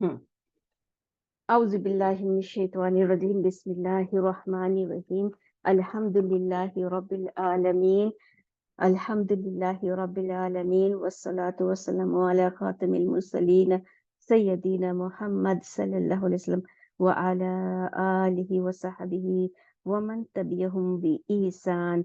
হুম। আউযু বিল্লাহি মিনাশ শাইতানির রাজিম। বিসমিল্লাহির রহমানির রহিম। আলহামদুলিল্লাহি রাব্বিল আলামিন। আলহামদুলিল্লাহি রাব্বিল আলামিন ওয়াসসালাতু ওয়াসসালামু আলা খাতামিল মুরসালিন সাইয়্যিদিনা মুহাম্মদ সাল্লাল্লাহু আলাইহি ওয়াসাল্লাম ওয়া আলা আলিহি ওয়া সাহবিহি ওয়া মান তাবি'আহুম বিইহসান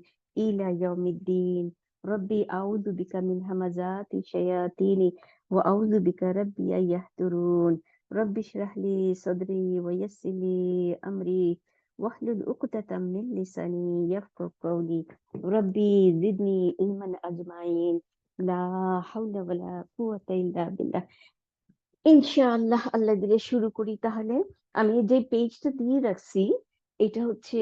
ইলা ইয়াউমিদ্দিন। রব্বি আউযু বিকা মিন হামাযাতি শায়াতিনি ওয়া আউযু বিকা রাব্বি আন ইয়াহদুরুন। রব্বি ইশরাহ লি সাদরি ওয়া ইয়াসসির লি আমরি ওয়াহলুল উকদাতাম মিন লিসানি ইয়াফকাহু কওলি। রব্বি জিদনি ইলমান আজমাইন। লা হাওলা ওয়ালা কুওয়াতা ইল্লা বিল্লাহ। ইনশাআল্লাহ আল্লাহ দিলে শুরু করি তাহলে। আমি যে পেজটা দিয়ে রাখছি এটা হচ্ছে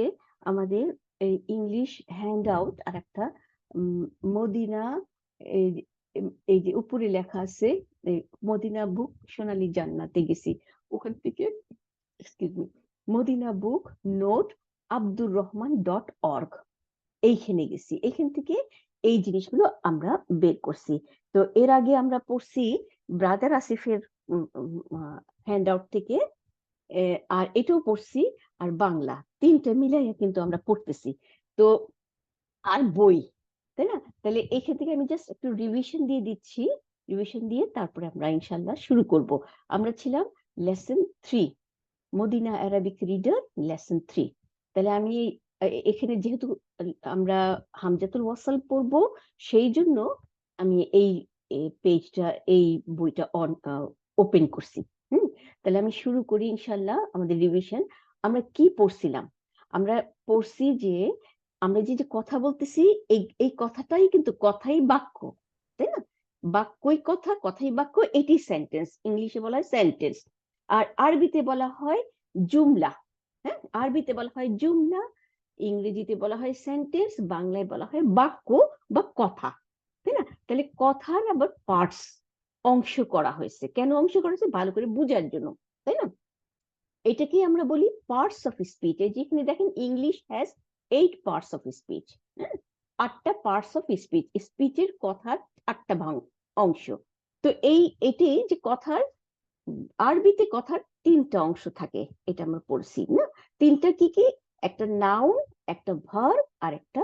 আমাদের এই ইংলিশ হ্যান্ড আউট। আর একটা মদিনা, এই এই যে উপরে লেখা আছে এই মদিনা বুক সোনালী জান্নাতে গেছি ওখান থেকে, এক্সকিউজ মি, মদিনা বুক নোট abdurrahman.org, এইখানে গেছি। এখান থেকে এই জিনিসগুলো আমরা বের করছি। তো এর আগে আমরা পড়ছি ব্রাদার আসিফের হ্যান্ড আউট থেকে, আর এটাও পড়ছি, আর বাংলা তিনটা মিলাইয়া কিন্তু আমরা পড়তেছি। তো আর বই, তাই না? তাহলে এখান থেকে আমি জাস্ট একটু রিভিশন দিয়ে দিচ্ছি। রিভিশন দিয়ে তারপরে আমরা ইনশাল্লাহ শুরু করব। আমরা ছিলাম lesson 3, Madina Arabic reader lesson 3। তাহলে আমি এখানে যেহেতু আমরা হামজাতুল ওয়াসাল পড়বো, সেই জন্য আমি এই পেজটা, এই বইটা ওপেন করছি। তাহলে আমি শুরু করি ইনশাল্লাহ আমাদের রিভিশন। আমরা কি পড়ছিলাম? আমরা পড়ছি যে আমরা যে যে কথা বলতেছি, এই কথাটাই কিন্তু কথাই বাক্য, তাই না? বাক্যই কথা, কথাই বাক্য, এটি সেন্টেন্স। ইংলিশে বলা হয় সেন্টেন্স, আর আরবিতে বলা হয় জুমলা। হ্যাঁ, আরবিতে বলা হয় জুমলা, ইংরেজিতে বলা হয় সেন্টেন্স, বাংলায় বলা হয় বাক্য বা কথা, তাই না? তাহলে কথার আবার পার্টস, অংশ করা হয়েছে। কেন অংশ করা হয়েছে? ভালো করে বোঝার জন্য, তাই না? এটাকে আমরা বলি পার্টস অফ স্পিচ। এই যেখানে দেখেন English has 8 parts of speech. হ্যাঁ, 8টা পার্টস অফ স্পিচ, স্পিচের কথার 8টা অংশ। তো এটি যে কথার, আরবিতে কথার 3টা অংশ থাকে, এটা আমরা পড়ছি না? 3টা কি কি? একটা নাউন, একটা ভার্ব, আর একটা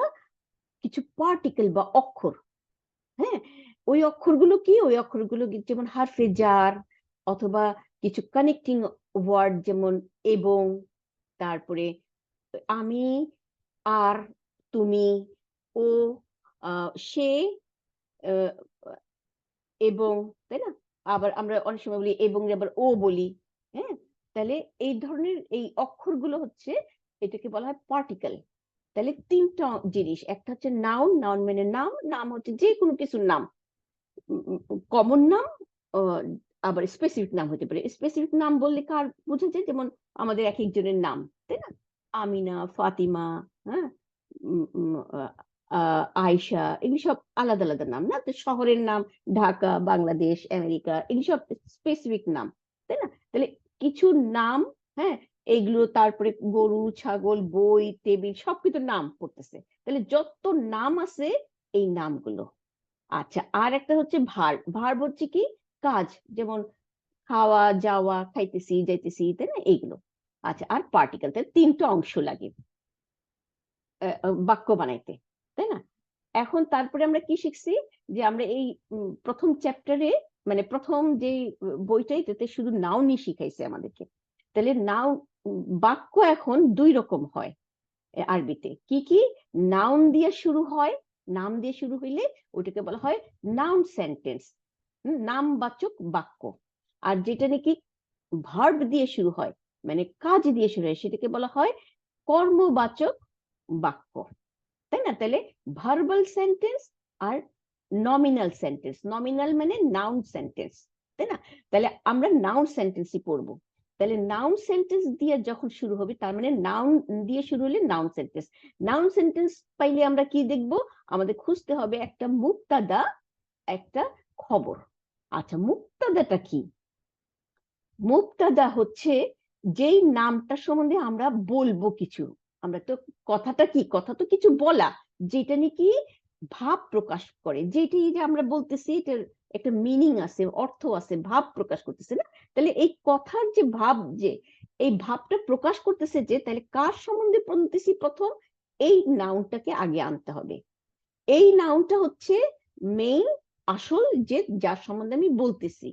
কিছু পার্টিকেল বা অক্ষর। হ্যাঁ, ওই অক্ষরগুলো কি? ওই অক্ষরগুলো যেমন হারফে জার, অথবা কিছু কানেক্টিং ওয়ার্ড, যেমন এবং, তারপরে আমি, আর, তুমি, ও, সে, আহ, এবং, তাই না? আবার আমরা অনেক সময় বলি এবং, আবার ও বলি। হ্যাঁ, তাহলে এই ধরনের এই অক্ষরগুলো হচ্ছে, এটাকে বলা হয় পার্টিকেল। তাহলে 3টা জিনিস, একটা হচ্ছে নাউন, নাউন মানে নাম, নাম হচ্ছে যে কোনো কিছুর নাম, কমন নাম, আহ, আবার স্পেসিফিক নাম হতে পারে। স্পেসিফিক নাম বললে কার বোঝা যায়? যেমন আমাদের এক একজনের নাম, তাই না? আমিনা, ফাতিমা, হ্যাঁ, আয়শা, এগুলি সব আলাদা আলাদা নাম না? তো শহরের নাম ঢাকা, বাংলাদেশ, আমেরিকা, এগুলি সব স্পেসিফিক নাম, তাই না? তাহলে কিছু নাম, হ্যাঁ, এইগুলো, তারপরে গরু, ছাগল, বই, টেবিল, সবকিছু নাম পড়তেছে। তাহলে যত নাম আছে এই নামগুলো। আচ্ছা, আর একটা হচ্ছে ভার্ব। ভার্ব হচ্ছে কি? কাজ, যেমন খাওয়া, যাওয়া, খাইতেছি, যাইতেছি, তাই না? এইগুলো। আচ্ছা, আর পার্টিকেল। তাহলে 3টা অংশ লাগে বাক্য বানাইতে, তাই না? এখন তারপরে আমরা কি শিখছি? যে আমরা এই প্রথম চ্যাপ্টারে, মানে প্রথম যে বইটাই, তাতে শুধু নাউনই শিখাইছে আমাদেরকে। তাহলে নাউন, বাক্য এখন 2 রকম হয় আরবিতে। কি কি? নাউন দিয়ে শুরু হয়, নাম দিয়ে শুরু হইলে ওটাকে বলা হয় নাউন সেন্টেন্স, নামবাচক বাক্য। আর যেটা নাকি ভার্ব দিয়ে শুরু হয়, মানে কাজ দিয়ে শুরু হয়, সেটাকে বলা হয় কর্মবাচক বাক্য, তাই না? তাহলে ভার্বাল সেন্টেন্স আর নমিনাল সেন্টেন্স। নমিনাল মানে নাউন সেন্টেন্স, তাই না? তাহলে আমরা নাউন সেন্টেন্সই পড়বো। তাহলে নাউন সেন্টেন্স দিয়ে যখন শুরু হবে, তার মানে নাউন দিয়ে শুরু হলে নাউন সেন্টেন্স। নাউন সেন্টেন্স পাইলে আমরা কি দেখবো? আমাদের খুঁজতে হবে একটা মুক্তাদা, একটা খবর। আচ্ছা, মুক্তাদাটা কি? মুক্তাদা হচ্ছে যেই নামটা সম্বন্ধে আমরা বলবো কিছু। আমরা তো, কথাটা কি? কথা তো কিছু বলা, যেটা নাকি ভাব প্রকাশ করে, যেটি যে আমরা বলতেছি এটার একটা মিনিং আছে, অর্থ আছে, ভাব প্রকাশ করতেছে না? তাহলে এই কথার যে ভাব, যে এই ভাবটা প্রকাশ করতেছে, যে তাহলে কার সম্বন্ধে বলতেছি প্রথম, এই নাউনটাকে আগে আনতে হবে। এই নাউনটা হচ্ছে মেইন, আসল, যে যার সম্বন্ধে আমি বলতেছি।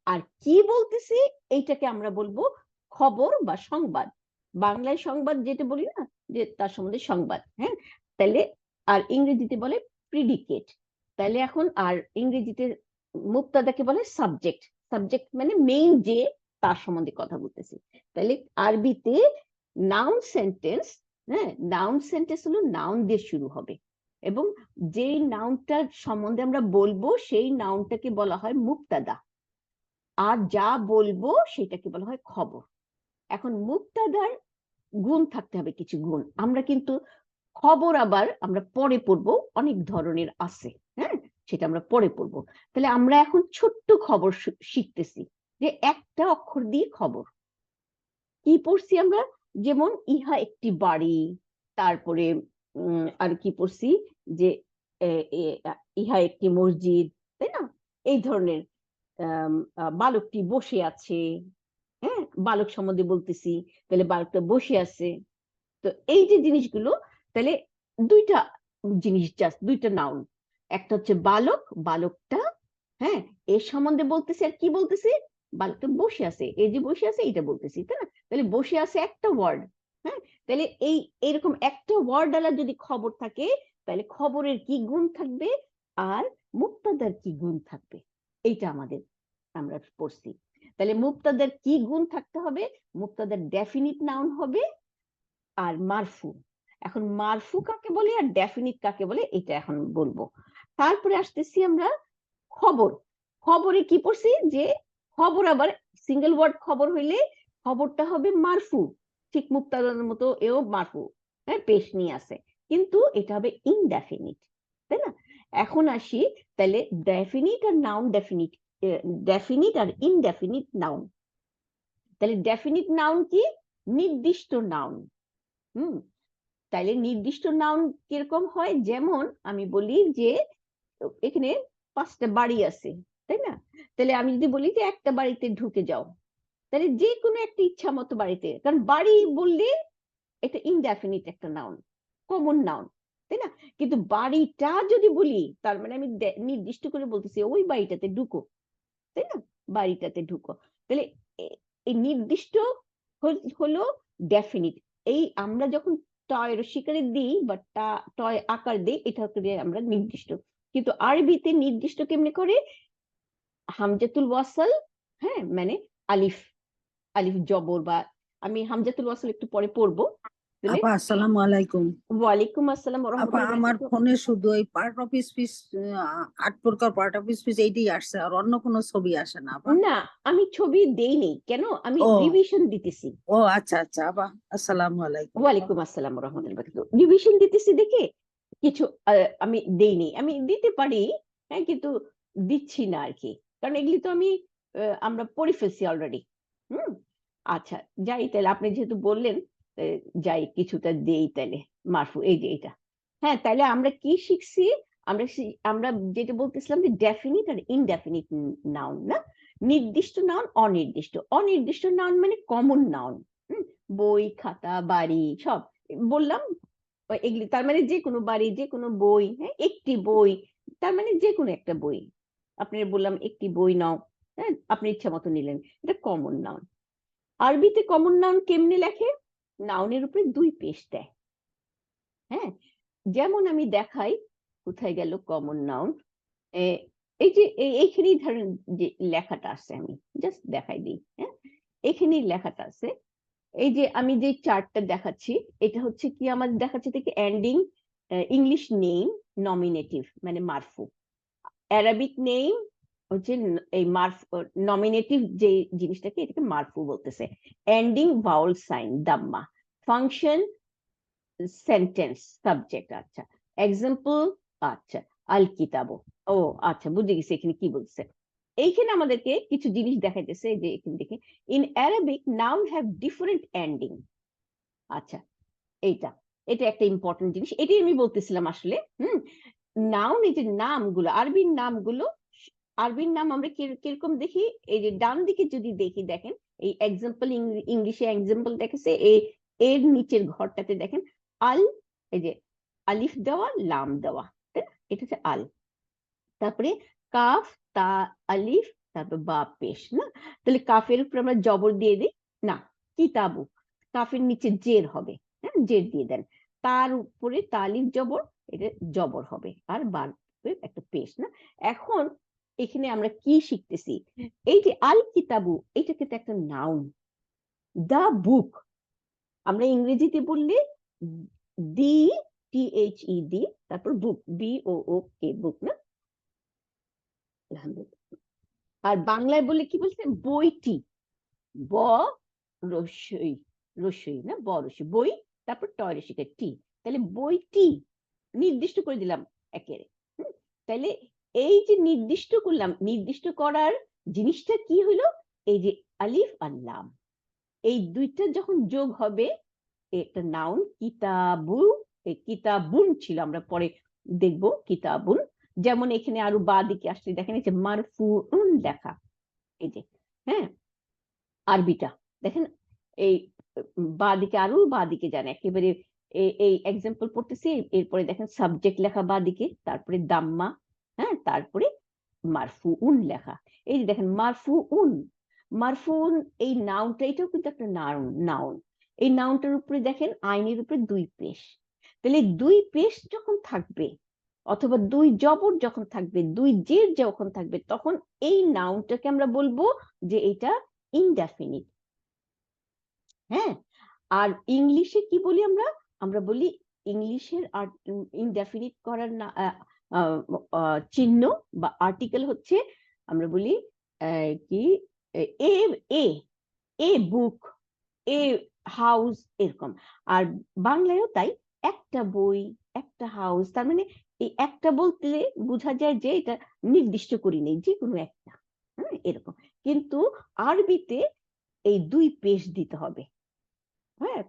আর কি বলতেছি এইটাকে আমরা বলবো খবর বা সংবাদ। বাংলায় সংবাদ যেটা বলি না, যে তার সম্বন্ধে সংবাদ। হ্যাঁ, তাহলে আর ইংরেজিতে বলে প্রিডিকেট। তাহলে এখন আর ইংরেজিতে মুক্তাদাকে বলে সাবজেক্ট। সাবজেক্ট মানে মেইন, যে তার সম্বন্ধে কথা বলতেছি। তাহলে আরবিতে নাউন সেন্টেন্স, হ্যাঁ, নাউন সেন্টেন্স হলো নাউন দিয়ে শুরু হবে, এবং যেই নাউনটার সম্বন্ধে আমরা বলবো সেই নাউনটাকে বলা হয় মুক্তাদা, আর যা বলবো সেটাকে বলা হয় খবর। এখন মুক্তাদার গুণ থাকতে হবে, কিছু গুণ। আমরা কিন্তু খবর আবার আমরা পরে পড়বো, অনেক ধরনের আছে। হ্যাঁ, সেটা আমরা পরে পড়বো। তাহলে আমরা এখন ছোট্ট খবর শিখতেছি, যে একটা অক্ষর দিয়ে খবর। কি পড়ছি আমরা? যেমন ইহা একটি বাড়ি, তারপরে আর কি পড়ছি, যে ইহা একটি মসজিদ, তাই না? এই ধরনের। বালকটি বসে আছে, হ্যাঁ, বালক সম্বন্ধে বলতেছি, তাহলে বালকটা বসে আছে। তো এই যে জিনিসগুলো, তাহলে দুইটা জিনিস, জাস্ট দুইটা নাউন। একটা হচ্ছে বালক, বালকটা, হ্যাঁ, এর সম্বন্ধে বলতেছি। আর কি বলতেছি? বালকটা বসে আছে, এই যে বসে আছে এটা বলতেছি, তাই না? তাহলে বসে আছে একটা ওয়ার্ড। হ্যাঁ, তাহলে এইরকম একটা ওয়ার্ড দ্বারা যদি খবর থাকে, তাহলে খবরের কি গুণ থাকবে আর মুক্তাদার কি গুণ থাকবে, এইটা আমাদের আমরা পড়ছি। তাহলে মুক্তাদার কি গুণ থাকতে হবে? মুক্তাদার ডেফিনিট নাউন হবে আর মারফু। এখন মারফু কাকে বলে আর ডেফিনিট কাকে বলে, এটা এখন বলবো। তারপরে আসতেছি আমরা খবর। খবরে কি পড়ছি, যে খবর আবার সিঙ্গেল ওয়ার্ড খবর হইলে খবরটা হবে মারফু, ঠিক মুক্তাদার মতো এও মারফু, হ্যাঁ, পেশ নিয়ে আছে, কিন্তু এটা হবে ইনডেফিনিট, তাই না? এখন আসি, তাহলে ডেফিনিট আর নাউন, ডেফিনিট, ডেফিনিট আর ইনডেফিনিট নাউন। তাহলে ডেফিনিট নাউন কি? নির্দিষ্ট নাউন। হুম, তাইলে নির্দিষ্ট নাউন কিরকম হয়? যেমন আমি বলি যে এখানে 5টা বাড়ি আছে, তাই না? তাহলে আমি যদি বলি যে একটা বাড়িতে ঢুকে যাও, তাহলে যে কোনো একটা ইচ্ছা মতো বাড়িতে, কারণ বাড়ি বললে এটা ইনডেফিনিট একটা নাউন, কমন নাউন, তাই না? কিন্তু বাড়িটা যদি বলি, তার মানে আমি নির্দিষ্ট করে বলতেছি ওই বাড়িটাতে ঢুকো, তাই না? বাড়িটাতে ঢুকো। তাহলে এই নির্দিষ্ট হলো ডেফিনিট। এই আমরা যখন টয় শিকারে দিই বা টয় আকার দিই, এটা করে আমরা নির্দিষ্ট। কিন্তু আরবিতে নির্দিষ্ট কেমনে করে? হামজাতুল ওয়াসাল, হ্যাঁ, মানে আলিফ, আলিফ জবর, বা আমি হামজাতুল ওয়াসাল একটু পরে পড়বো। তাহলে আপা আসসালামু আলাইকুম। ওয়ালাইকুম আসসালাম আপা রহমতুল্লাহ আমার বারাকাতুহু। ফোনে শুধু ওই পার্ট অফ স্পিচ, 8 প্রকার পার্ট অফ স্পিচ এইটাই আসছে, আর অন্য কোনো ছবি আসে না আপা। না, আমি ছবি দেইনি, কেন? আমি ও, রিভিশন দিতেছি। ও আচ্ছা আচ্ছা আপা, আসসালামু আলাইকুম। ওয়ালাইকুম আসসালাম রহমতুল্লাহ বারাকাতুহু। রিভিশন দিতেছি দেখে কিছু আমি দেইনি, আমি দিতে পারি, হ্যাঁ, কিন্তু দিচ্ছি না আর কি, কারণ এগুলি তো আমি আমরা পড়ে ফেলছি অলরেডি। হুম, আচ্ছা, যাই তাহলে, আপনি যেহেতু বললেন, যাই কিছুটা দেই তাহলে। মারফু, এই যে এটা। হ্যাঁ, তাহলে আমরা কি শিখছি? আমরা যেটা বলতেছিলাম যে ডেফিনিট আর ইনডেফিনিট নাউন, না? নির্দিষ্ট নাউন, অনির্দিষ্ট। অনির্দিষ্ট নাউন মানে কমন নাউন। বই, খাতা, বাড়ি, সব বললাম। এগুলি তার মানে যে কোনো বাড়ি, যে কোনো বই, হ্যাঁ, একটি বই, তার মানে যে কোনো একটা বই। আপনি বললাম একটি বই নাও, হ্যাঁ, আপনি ইচ্ছা মতো নিলেন, এটা কমন নাউন। আরবিতে কমন নাউন কেমনে লেখে? নাউনের উপরে 2 পেশ দেয়। হ্যাঁ, যেমন আমি দেখাই, কোথায় গেল কমন নাউন? এই যে এইখানেই ধরেন যে লেখাটা আছে, আমি জাস্ট দেখাই দিই। হ্যাঁ, এখানেই লেখাটা আছে। এই যে আমি যে চার্টটা দেখাচ্ছি, এটা হচ্ছে কি আমার দেখাচ্ছে থেকে এন্ডিং ইংলিশ নেম নমিনেটিভ মানে মারফু, অ্যারাবিক নেম হচ্ছে এই মারফু নমিনেটিভ, যে জিনিসটাকে এটাকে মারফু বলতেছে। Ending vowel sign Damma, function sentence, subject. আচ্ছা, এক্সাম্পল, আচ্ছা, আল কিতাবো। ও আচ্ছা, বুঝে গেছি এখানে কি বলছে। এইখানে আমাদেরকে কিছু জিনিস দেখাইতেছে, যে এখানে দেখে in Arabic noun have different ending. আচ্ছা, এইটা এটা একটা ইম্পর্টেন্ট জিনিস, এটাই আমি বলতেছিলাম আসলে। নাউন, এই যে নামগুলো, আরবির নামগুলো, আরবির নাম আমরা কিরকম দেখি, এই যে ডান দিকে যদি দেখি, দেখেন এই এক্সাম্পল, ইংলিশে এক্সাম্পল দেখেছে, এর নিচের ঘরটাতে দেখেন আল, এই যে আলিফ দেওয়া, লাম দেওয়া, তাই না? এটা হচ্ছে আল। তারপরে কাফ, তা, আলিফ, তারপর বা পেশ, না? তাহলে কাফের উপরে আমরা জবর দিয়ে দিই না, কিতাবু, কাফের নিচে জের হবে, হ্যাঁ, জের দিয়ে দেন, তার উপরে তালিফ জবর, এটা জবর হবে, আর বার একটা পেশ, না? এখন এখানে আমরা কি শিখতেছি, এই যে আল কিতাবু, এটা কিন্তু একটা নাউন, দা বুক, আমরা ইংরেজিতে বললে দি, THED, তারপর বুক, BOOK, বুক, না? আর বাংলায় বলে কি বলছে, বইটি, ব রসই, রসই না, ব রসই, বই, তারপর টয় রসিকে টি, তাহলে বইটি নির্দিষ্ট করে দিলাম একেবারে। তাহলে এই যে নির্দিষ্ট করলাম, নির্দিষ্ট করার জিনিসটা কি হলো, এই যে আলিফ আর লাম, এই দুইটা যখন যোগ হবে একটা নাউন, কিতাবু, কিতাবুন ছিল, আমরা পরে দেখবো কিতাবুন। যেমন এখানে আরো বা দিকে আসলে দেখেন এই যে মারফুউন লেখা, এই যে, হ্যাঁ, আরবিটা দেখেন, এই বা দিকে আরো বা দিকে যান একেবারে, এই এক্সাম্পল পড়তেছি, এরপরে দেখেন সাবজেক্ট লেখা বা দিকে, তারপরে দাম্মা, হ্যাঁ, তারপরে মারফুউন লেখা, এই যে দেখেন মারফুউন, মারফুউন, এই নাউনটা, এটাও কিন্তু একটা নাউন, নাউন, এই নাউনটার উপরে দেখেন আইনের উপরে দুই পেশ, তাহলে দুই পেশ যখন থাকবে, অথবা দুই জবর যখন থাকবে, দুই জের যখন থাকবে, তখন এই নাউনটাকে আমরা বলবো যে এটা ইনডেফিনিট, হ্যাঁ। আর ইংলিশে কি বলি আমরা, আমরা বলি ইংলিশের ইনডেফিনিট করার না চিহ্ন বা আর্টিকেল হচ্ছে, আমরা বলি কি, এ, এ, এ বুক, এ হাউস, এরকম। আর বাংলায়ও তাই, একটা বই, একটা হাউস, তার মানে এই একটা বলতে বোঝা যায় যে এটা নির্দিষ্ট করি নেই, যে কোনো একটা, হ্যাঁ, এরকম। কিন্তু আরবিতে এই দুই পেশ দিতে হবে, হ্যাঁ,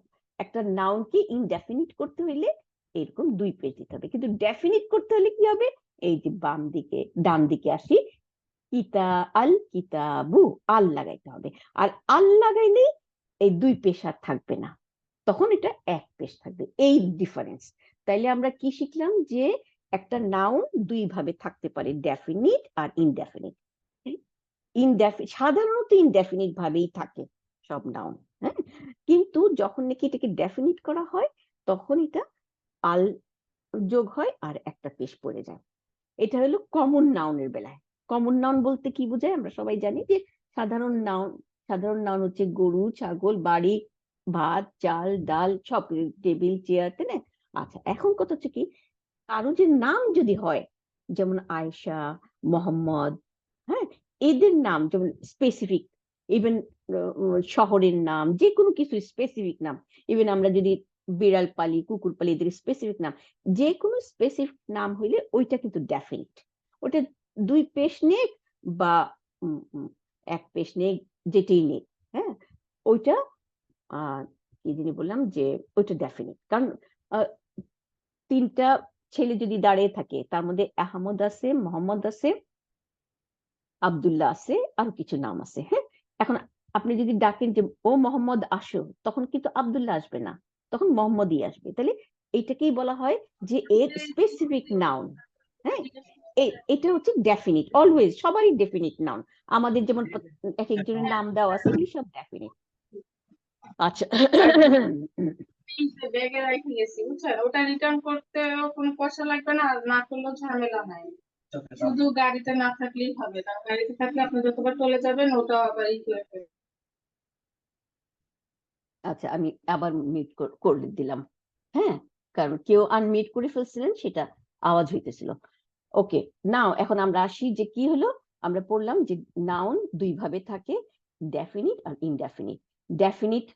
একটা নাউনকে ইনডেফিনিট করতে হইলে এরকম দুই পেজ দিতে হবে, কিন্তু ডেফিনিট করতে হলে কি হবে, এই যে বাম দিকে, ডান দিকে আসি, কিতা, আল কিতাবু, আল লাগাইতে হবে, আর আল লাগাইলেই এই দুই পেশ আর থাকবে না, তখন এটা এক পেশ থাকবে, এই ডিফারেন্স। তাইলে আমরা কি শিখলাম, যে একটা নাউন দুই ভাবে থাকতে পারে, ডেফিনিট আর ইনডেফিনিট। সাধারণত ইনডেফিনিট ভাবেই থাকে সব নাউন, হ্যাঁ, কিন্তু যখন নাকি এটাকে ডেফিনিট করা হয়, তখন এটা আল যোগ হয় আর একটা পেশ পড়ে যায়। এটা হলো কমন নাউনের বেলায়। কমন নাউন বলতে কি বোঝায়, আমরা সবাই জানি যে সাধারণ নাউন, সাধারণ নাউন হচ্ছে গরু, ছাগল, বাড়ি, ভাত, চাল, ডাল, সব, টেবিল, চেয়ার, তাই না? আচ্ছা, এখন কথা হচ্ছে কি, কারো যে নাম যদি হয়, যেমন আয়েশা, মোহাম্মদ, হ্যাঁ, এদের নাম যেমন স্পেসিফিক, ইভেন শহরের নাম, যে কোনো কিছু স্পেসিফিক নাম, ইভেন আমরা যদি বিড়াল পালি, কুকুর পালি, এদের স্পেসিফিক নাম, যে কোনো স্পেসিফিক নাম হইলে ওইটা কিন্তু ডেফিনিট, ওটা দুই পেশ নেক বা এক পেশ নেক, যেটাই নেক, হ্যাঁ, ওইটা কি যিনি বললাম যে ওইটা ডেফিনিট, কারণ তিনটা ছেলে যদি দাঁড়িয়ে থাকে, তার মধ্যে আহমদ আছে, মোহাম্মদ আছে, আব্দুল্লাহ আছে, আরো কিছু নাম আছে, হ্যাঁ। এখন আপনি যদি ডাকেন যে ও মোহাম্মদ আসো, তখন কিন্তু আব্দুল্লাহ আসবে না, তখন মোহাম্মদই আসবে, তাহলে এইটাকেই বলা হয় যে এর স্পেসিফিক নাউন, হ্যাঁ। এটা হচ্ছে ডেফিনিট, অলওয়েজ সবারই ডেফিনিট নাউন, আমাদের যেমন এক একজনের নাম দেওয়া আছে, এগুলি সব ডেফিনিট। আচ্ছা, ব্যাগে রেখে গেছি বুঝছেন, ওটা রিটার্ন করতে কোনো পয়সা লাগবে না, আর না করলেও ঝামেলা নাই, শুধু গাড়িতে না থাকলেই হবে, কারণ গাড়িতে থাকলে আপনি যতবার চলে যাবেন ওটা আবার ই করে ফেলবে। আচ্ছা, আমি আবার মিউট করে দিলাম, হ্যাঁ, কারণ কেউ আনমিউট করে ফেলছিলেন, সেটা আওয়াজ হইতেছিল। ওকে, নাও এখন আমরা আসি যে কি হলো, আমরা পড়লাম যে নাউন দুই ভাবে থাকে, ডেফিনিট আর ইনডেফিনিট। ডেফিনিট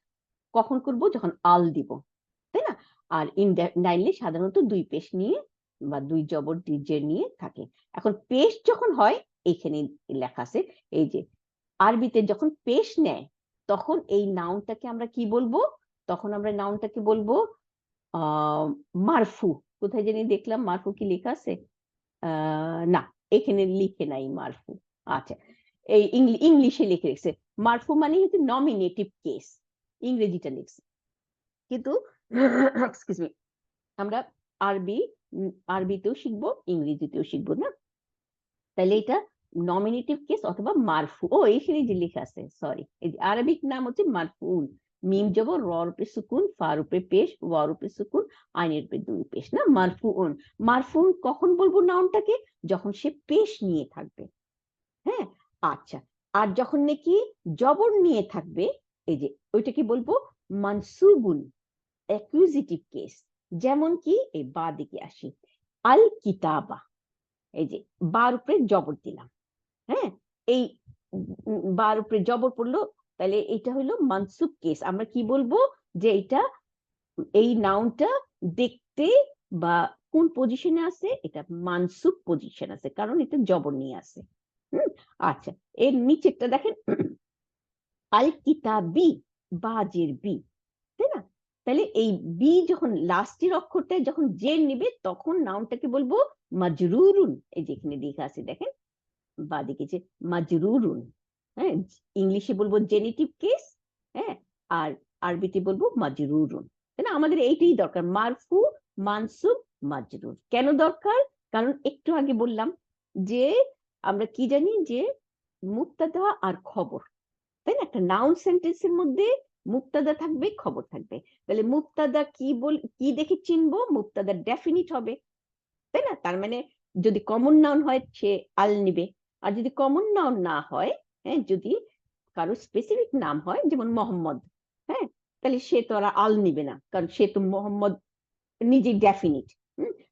কখন করব, যখন আল দিব, তাই না? আর নাইলে সাধারণত দুই পেশ নিয়ে বা দুই জবর ডিজের নিয়ে থাকে। এখন পেশ যখন হয়, এখানে লেখা আছে, এই যে আরবিতে যখন পেশ নেয়, তখন এই নাউনটাকে আমরা কি বলবো, তখন আমরা নাউনটাকে বলবো মারফু। কোথায় জানি দেখলাম মারফু কি লেখা আছে, না, এখানে লিখে নাই মারফু। আচ্ছা, এই ইংলিশে লিখে রেখেছে মারফু মানে হচ্ছে নমিনেটিভ কেস, ইংরেজিটা লিখছে। কিন্তু এক্সকিউজ মি, আমরা আরবিতেও শিখবো, ইংরেজিতেও শিখবো না। তাহলে এটা নমিনেটিভ কেস অথবা মারফু। ও এখানে যে লেখা আছে, সরি, এই যে আরবিক নাম হচ্ছে মারফুন। মিম জবর, র রূপে সুকুন, ফা রূপে পেশ, ওয়া রূপে সুকুন, আইনের রূপে দুই পেশ, না মারফুন। মারফুন কখন বলবো নাউনটাকে? যখন সে পেশ নিয়ে থাকবে। হ্যাঁ, আচ্ছা। আর যখন নাকি জবর নিয়ে থাকবে, এই যে ওইটাকে বলবো মানসুবুন, অ্যাকুজিটিভ কেস। যেমন কি এই বা দিকে আসি, আল কিতাবা, এই যে বার উপরে জবর দিলাম। হ্যাঁ, এই বার উপরে জবর পড়লো, তাহলে এটা হলো মানসুব কেস। আমরা কি বলবো যে এটা, এই নাউনটা দেখতে বা কোন পজিশনে আছে, এটা মানসুব পজিশন আছে, কারণ এটা জবর নিয়ে আছে। আচ্ছা, এর নিচেরটা দেখেন, আল কিতাবি, বাজের বি, তাই না? তাহলে এই বি যখন লাস্টের অক্ষরটা যখন জের নিবে, তখন নাউনটাকে বলবো মাজরুরুন। এই যে এখানে লেখা আছে দেখেন বাদিকে, যে মাজরুরুন। হ্যাঁ, ইংলিশে বলবো জেনিটিভ কেস, হ্যাঁ, আর আরবিতে বলবো মাজরুরুন। তাই না? আমাদের এইটাই দরকার, মারফু, মানসুব, মাজরুর। কেন দরকার? কারণ একটু আগে বললাম যে আমরা কি জানি যে মুবতাদা আর খবর, তাই না? একটা নাউন সেন্টেন্সের মধ্যে মুবতাদা থাকবে, খবর থাকবে। তাহলে মুবতাদা কি দেখে চিনবো? মুবতাদা ডেফিনিট হবে, তাই না? তার মানে যদি কমন নাউন হয় সে আল নিবে, আর যদি কমন নাউন না হয়, হ্যাঁ, যদি কারো স্পেসিফিক নাম হয় যেমন মোহাম্মদ, হ্যাঁ, তাহলে সে তো আর আল নিবে না, কারণ সে তো মোহাম্মদ নিজে ডেফিনিট।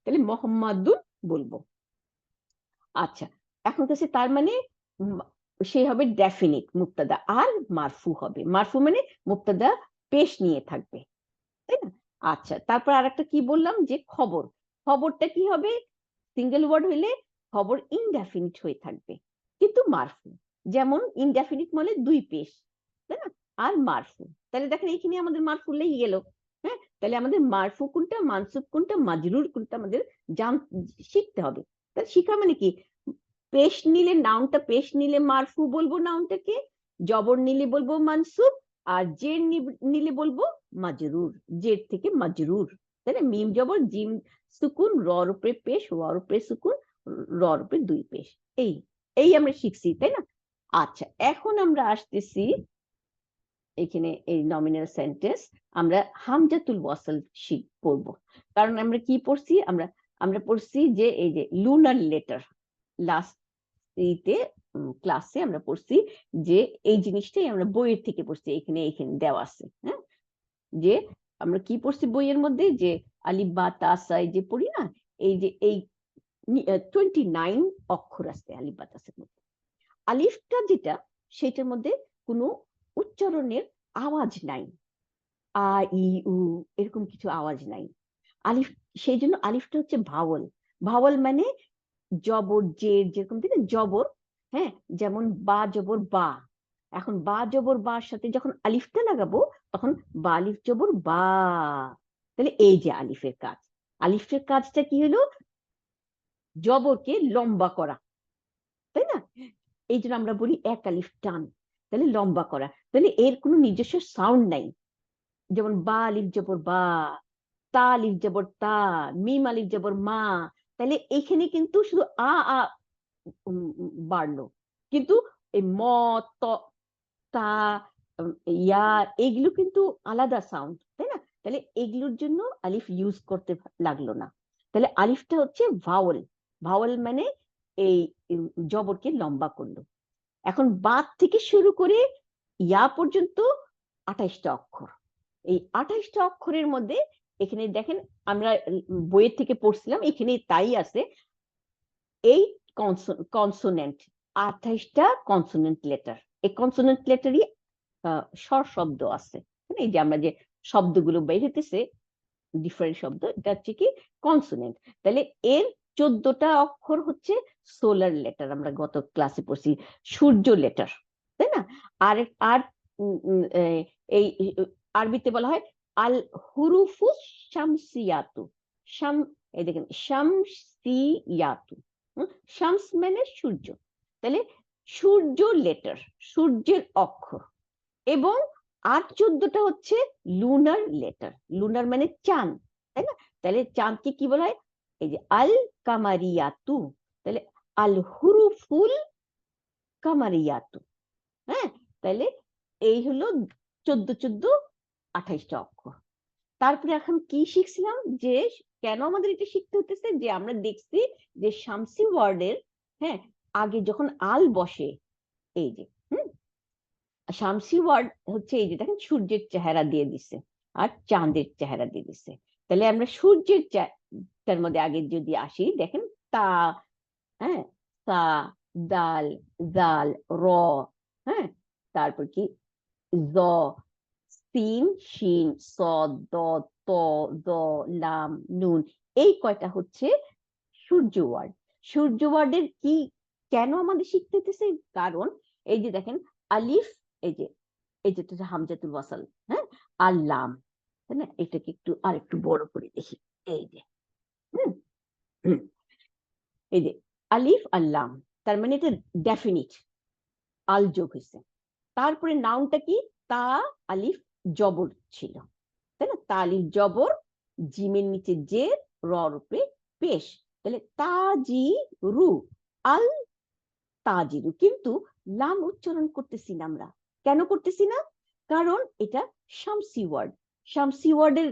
তাহলে মোহাম্মদুন বলবো। আচ্ছা, এখন কাছে তার মানে সে হবে ডেফিনিট মুবতাদা, আর মারফু হবে। মারফু মানে মুবতাদা পেশ নিয়ে থাকবে, তাই না? আচ্ছা, তারপর আরেকটা কি বললাম যে খবর। খবরটা কি হবে? সিঙ্গেল ওয়ার্ড হইলে খবর ইনডেফিনিট হয়ে থাকবে, কিন্তু মারফু। যেমন ইনডেফিনিট মানে দুই পেশ, তাই না? আর মারফু, তাহলে দেখেন এইখানে আমাদের মারফু লেগে গেল। হ্যাঁ, তাহলে আমাদের মারফু কোনটা, মানসুব কোনটা, মাজরুর কোনটা আমাদের শিখতে হবে। তাহলে শিখা মানে কি? পেশ নিলে, নাউনটা পেশ নিলে মারফু বলবো নাউনটাকে, জবর নিলে বলবো মানসুব, আর জের নিলে বলবো মাজরুর, জের থেকে মাজরুর। তাই না? মিম জবর, জিম সুকুন, র উপরে পেশ, ওয়ার উপরে সুকুন, র উপরে দুই পেশ। এই এই আমরা শিখছি, তাই না? আচ্ছা, এখন আমরা আসতেছি এখানে এই নমিনাল সেন্টেন্স। আমরা হামজাতুল ওয়াসল পড়বো, কারণ আমরা কি পড়ছি, আমরা পড়ছি যে এই যে লুনার লেটার, লাস্ট ক্লাসে আমরা পড়ছি যে এই জিনিসটাই আমরা বইয়ের থেকে পড়ছি, এখানে দেওয়া আছে। হ্যাঁ, যে আমরা কি পড়ছি বইয়ের মধ্যে, যে আলিফ বা তা সা যে পড়ি না, এই যে এই 29 অক্ষর আছে আলিফ বা তাসের মধ্যে। আলিফটা যেটা, সেটার মধ্যে কোনো উচ্চারণের আওয়াজ নাই, আ ই উ এরকম কিছু আওয়াজ নাই আলিফ। সেই জন্য আলিফটা হচ্ছে ভাওয়াল। ভাওয়াল মানে জবর, জের, যেরকম দিলে জবর, হ্যাঁ, যেমন বা জবর বা। এখন বা জবর বার সাথে যখন আলিফটা লাগাবো, তখন বা আলিফ জবর বা। তাহলে এই যে আলিফের কাজ, আলিফের কাজটা কি হলো? জবরকে লম্বা করা, তাই না? এই জন্য আমরা বলি এক আলিফ টান, তাহলে লম্বা করা। তাহলে এর কোনো নিজস্ব সাউন্ড নাই, যেমন বা আলিফ জবর বা, তা আলিফ জবর তা, মিম আলিফ জবর মা। তাহলে এখানে কিন্তু শুধু আ আ বাড়লো, কিন্তু এই ম, ত, তা, ইয়া, এগুলো কিন্তু আলাদা সাউন্ড, তাই না? তাহলে এগুলোর জন্য আলিফ ইউজ করতে লাগলো না। তাহলে আলিফটা হচ্ছে ভাওয়াল। ভাওয়াল মানে এই জবরকে লম্বা করলো। এখন বাদ থেকে শুরু করে ইয়া পর্যন্ত 28টা অক্ষর। এই 28টা অক্ষরের মধ্যে এখানে দেখেন, আমরা বইয়ের থেকে পড়ছিলাম, এখানে তাই আছে, এই কনসোনেন্ট, 28টা কনসোনেন্ট লেটার। এই কনসোনেন্ট লেটারই স্বর শব্দ আছে। এই যে আমরা যে শব্দগুলো বের হইতেছে, ডিফারেন্ট শব্দ, এটা হচ্ছে কি কনসোনেন্ট। তাহলে এর 14টা অক্ষর হচ্ছে সোলার লেটার, আমরা গত ক্লাসে পড়ছি সূর্য লেটার, তাই না? আর আর এই আরবিতে বলা হয় আল হুরুফুস শামসিয়াতু। শাম, এই দেখেন শামসিয়াতু, শামস মানে সূর্য, তাহলে সূর্য লেটার, সূর্যের অক্ষর, এবং আর 14টা হচ্ছে লুনার লেটার। লুনার মানে চাঁদ, তাই না? তাহলে চাঁদকে কি বলা হয়? এই যে আল কামারিয়াতু, তাহলে আল হুরুফুল কামারিয়াতু। হ্যাঁ, তাহলে এই হলো 14 28টা অক্ষর। তারপরে এখন কি শিখছিলাম, যে কেন আমাদের এটা শিখতে হতেছে, যে আমরা দেখছি যে শামসি ওয়ার্ডের, হ্যাঁ, আগে যখন আল বসে, এই যে শামসি ওয়ার্ড হচ্ছে এই যে দেখেন সূর্যের চেহারা দিয়ে দিছে আর চাঁদের চেহারা দিয়ে দিছে। তাহলে আমরা সূর্যের তার মধ্যে আগে যদি আসি, দেখেন তা, হ্যাঁ, সা, দাল, জাল, র, হ্যাঁ, তারপর কি জ, সিন, শিন, সদ, দদ, ত, দ, লাম, নুন, এই কয়টা হচ্ছে সূর্য ওয়ার্ড। সূর্য ওয়ার্ডের কি কেন আমাদের শিখতে হতেছে, কারণ এই যে দেখেন আলিফ, এই যে হচ্ছে হামজাতুল ওয়াসাল, হ্যাঁ, আর লাম, তাই না? এটাকে একটু আর একটু বড় করে দেখি, এই যে এই যে আলিফ আর লাম, তার মানে এটা ডেফিনিট, আল যোগ হয়েছে। তারপরে নাউনটা কি, তা আলিফ জবর ছিল, তাই না? তা আলিফ জবর, জিমের নিচে যে, র রূপে পেশ, তাহলে তাজি রু, আল তাজিরু। কিন্তু লাম উচ্চারণ করতেছি না আমরা, কেন করতেছি না? কারণ এটা শামসি ওয়ার্ড। শামসি ওয়ার্ডের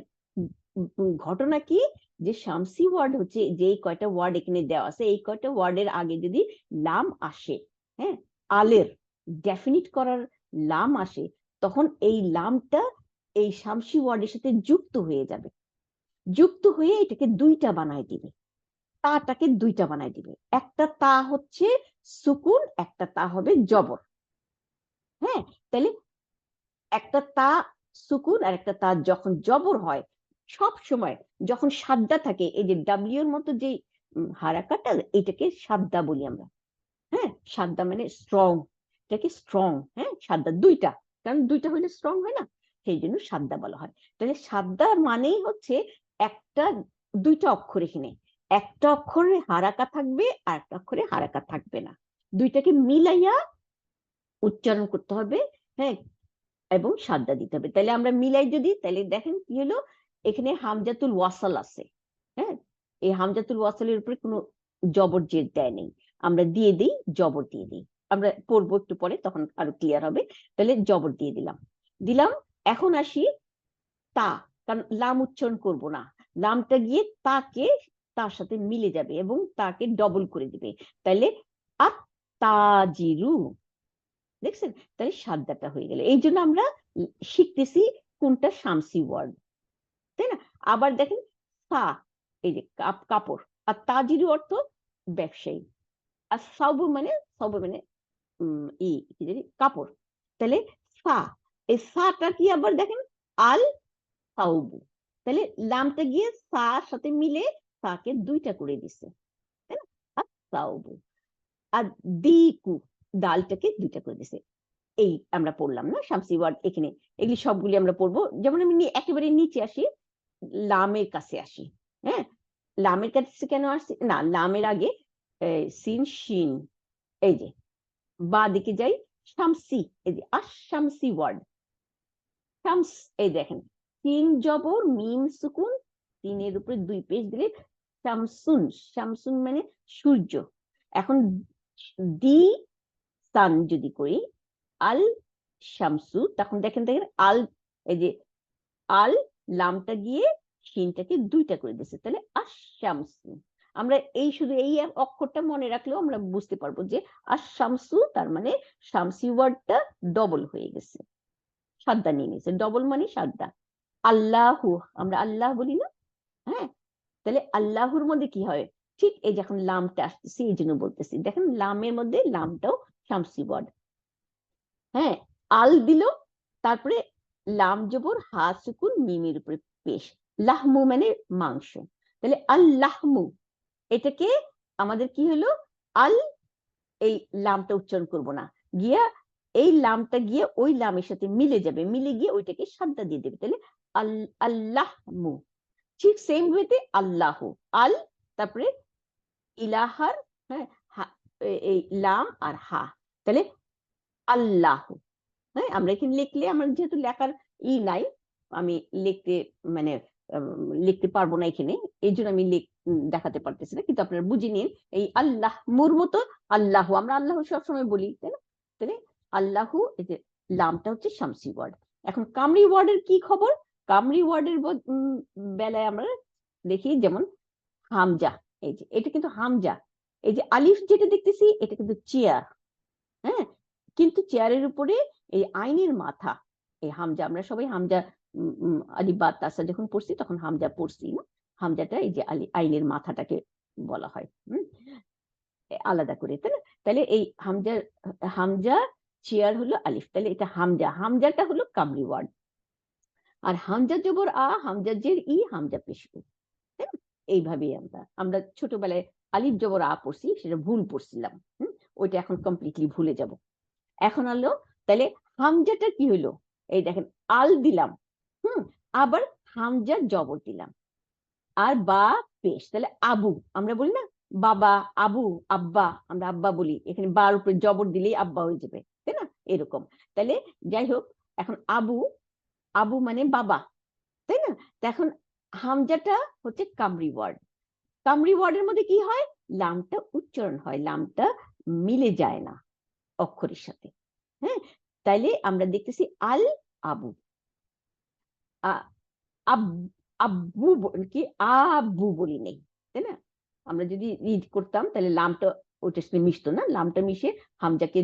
ঘটনা কি, যে শামসি ওয়ার্ড হচ্ছে যেই কয়টা ওয়ার্ড এখানে দেওয়া আছে, এই কয়টা ওয়ার্ডের আগে যদি লাম আসে, হ্যাঁ, আলের ডেফিনিট করার লাম আসে, তখন এই লামটা এই শামসি ওয়ার্ডের সাথে যুক্ত হয়ে যাবে, যুক্ত হয়ে এটাকে দুইটা বানায় দিবে, তাটাকে দুইটা বানায় দিবে। একটা তা হচ্ছে সুকুন, একটা তা হবে জবর। হ্যাঁ, তাহলে একটা তা সুকুন আর একটা তা যখন জবর হয়, সব সময় যখন সাদ্দা থাকে, এই যে ডাব্লিউ এর মতো যে হারাকাটা, এটাকে সাদ্দা বলি আমরা। হ্যাঁ, সাদ্দা মানে স্ট্রং, এটাকে স্ট্রং, হ্যাঁ, সাদ্দা দুইটা, কারণ দুইটা হইলে স্ট্রং হয় না, সেই জন্য সাদ্দা বলা হয়। তাহলে সাদ্দার মানেই হচ্ছে একটা, দুইটা অক্ষর, এখানে একটা অক্ষরে হারাকা থাকবে আর একটা অক্ষরে হারাকা থাকবে না, দুইটাকে মিলাইয়া উচ্চারণ করতে হবে, হ্যাঁ, এবং সাদ্দা দিতে হবে। তাহলে আমরা মিলাই যদি, তাহলে দেখেন কি হলো, এখানে হামজাতুল ওয়াসাল আছে, হ্যাঁ, এই হামজাতুল ওয়াসালের উপরে কোনো জবর জের দেয় নেই, আমরা দিয়ে দিই, জবর দিয়ে দিই, আমরা পড়বো একটু পরে, তখন আরো ক্লিয়ার হবে। তাহলে জবর দিয়ে দিলাম, দিলাম। এখন আসি তা, কারণ লাম উচ্চারণ করব না, লামটা গিয়ে তাকে, তার সাথে মিলে যাবে এবং তাকে ডবল করে দিবে, তাহলে আত তাজিরু, দেখছেন? তাহলে সাদ্দাটা হয়ে গেল। এই জন্য আমরা শিখতেছি কোনটা শামসি ওয়ার্ড, তাই না? আবার দেখেন সা, এই যে কাপড়, আর তাজিরু অর্থ ব্যবসায়ী, আর সাউবু মানে, সাউবু মানে কি জানি, কাপড়। তাহলে সা, এই সাটা কি আবার দেখেন আল সাউবু, তাহলে লামটা গিয়ে সার সাথে মিলে সাকে দুইটা করে দিছে, তাই না? আর সাউবু, আর দিকু, ডালটাকে দুইটা করে দিছে। এই আমরা পড়লাম না শামসি ওয়ার্ড এখানে, এগুলি সবগুলি আমরা পড়বো। যেমন আমি একেবারে নিচে আসি, লামের কাছে আসি, হ্যাঁ, লামের কাছে কেন আসছি না, লামের আগে সিন শিন, এই যে বা দিকে যাই, শামসি, এই যে আশামসি ওয়ার্ড, শামস, এই দেখেন সিন জবর মিম সুকুন, তিনের উপরে দুই পেশ দিলে শামসুন, শামসুন মানে সূর্য। এখন দি সান যদি করি, আল শামসু, তখন দেখেন দেখেন আল, এই যে আল, লামটা গিয়ে শিনটাকে দুইটা করে দিচ্ছে, তাহলে আশ-শামসু। আমরা এই শুধু এই অক্ষরটা মনে রাখলেও আমরা বুঝতে পারবো যে আশ-শামসু, তার মানে শামসি ওয়ার্ডটা ডবল হয়ে গেছে, সাদ্দা নিয়ে নিয়েছে, ডবল মানে সাদ্দা। আল্লাহু, আমরা আল্লাহ বলি না, হ্যাঁ, তাহলে আল্লাহর মধ্যে কি হয়, ঠিক এই যখন লামটা আসতেছে এই জন্য বলতেছি, দেখেন লামের মধ্যে লামটাও শামসি ওয়ার্ড, হ্যাঁ, আল দিল, তারপরে লাম জবর হা সুকুন মিমের উপরে পেশ, লাহমু মানে মাংস, তাহলে আল লাহমু, এটাকে আমাদের কি হলো, আল, এই লামটা উচ্চারণ করব না, গিয়া এই লামটা গিয়ে ওই লামের সাথে মিলে যাবে, মিলে গিয়ে ওইটাকে সাদ্দা দিয়ে দেবে, তাহলে আল্লাহমু। ঠিক সেম ওয়েতে আল্লাহ, আল, তারপরে ইলাহার, হ্যাঁ, এই লাম আর হা, তাহলে আল্লাহ। হ্যাঁ, আমরা এখানে লিখলে আমার যেহেতু লেখার নাই, আমি লিখতে মানে লিখতে পারবো না এখানে, এই জন্য আমি দেখাতে পারতেছি না, কিন্তু আপনারা বুঝে নিন এই আল্লাহ মুর মতো আল্লাহ, আমরা আল্লাহ সবসময় বলি, তাই না? তাহলে আল্লাহু, এই যে লামটা হচ্ছে শামসি ওয়ার্ড। এখন কামরি ওয়ার্ডের কি খবর? কামরি ওয়ার্ডের বেলায় আমরা দেখি যেমন হামজা, এই যে এটা কিন্তু হামজা, এই যে আলিফ যেটা দেখতেছি এটা কিন্তু চেয়ার। হ্যাঁ, কিন্তু চেয়ারের উপরে এই আইনের মাথা, এই হামজা, আমরা সবাই হামজা আলিফ বা তাসা যখন পড়ছি তখন হামজা পড়ছি না, হামজাটা এই যে আইনের মাথাটাকে বলা হয় আলাদা করে, তাই না? তাহলে এই হামজা, হামজা চেয়ার হলো আলিফ, তাহলে এটা হামজা, হামজাটা হলো কামরি ওয়ার্ড। আর হামজা জবর আ, হামজা জের ই, হামজা পেশ উ, তাই না? এইভাবেই আমরা ছোটবেলায় আলিফ জবর আ পড়ছি, সেটা ভুল পড়ছিলাম, ওইটা এখন কমপ্লিটলি ভুলে যাব। এখন হলো তাহলে হামজাটা কি হইলো, এই দেখেন আল দিলাম, আবার হামজা জবর দিলাম, আর বা পেশ, তাহলে আবু, আমরা বলি না বাবা, আবু, আব্বা, আমরা আব্বা বলি, এখানে বার উপরে জবর দিলেই আব্বা হয়ে যাবে, তাই না? এরকম। তাহলে যাই হোক, এখন আবু, আবু মানে বাবা, তাই না? এখন হামজাটা হচ্ছে কামরি ওয়ার্ড। কামরি ওয়ার্ডের মধ্যে কি হয়, লামটা উচ্চারণ হয়, লামটা মিলে যায় না অক্ষরের সাথে। হ্যাঁ, তাইলে আমরা দেখতেছি আল আবু, আব্বু কি আব্বু বলি নেই, তাই না? আমরা যদি রিড করতাম তাহলে লামটা ওইটার সাথে মিশতো না, লামটা মিশে হামজাকে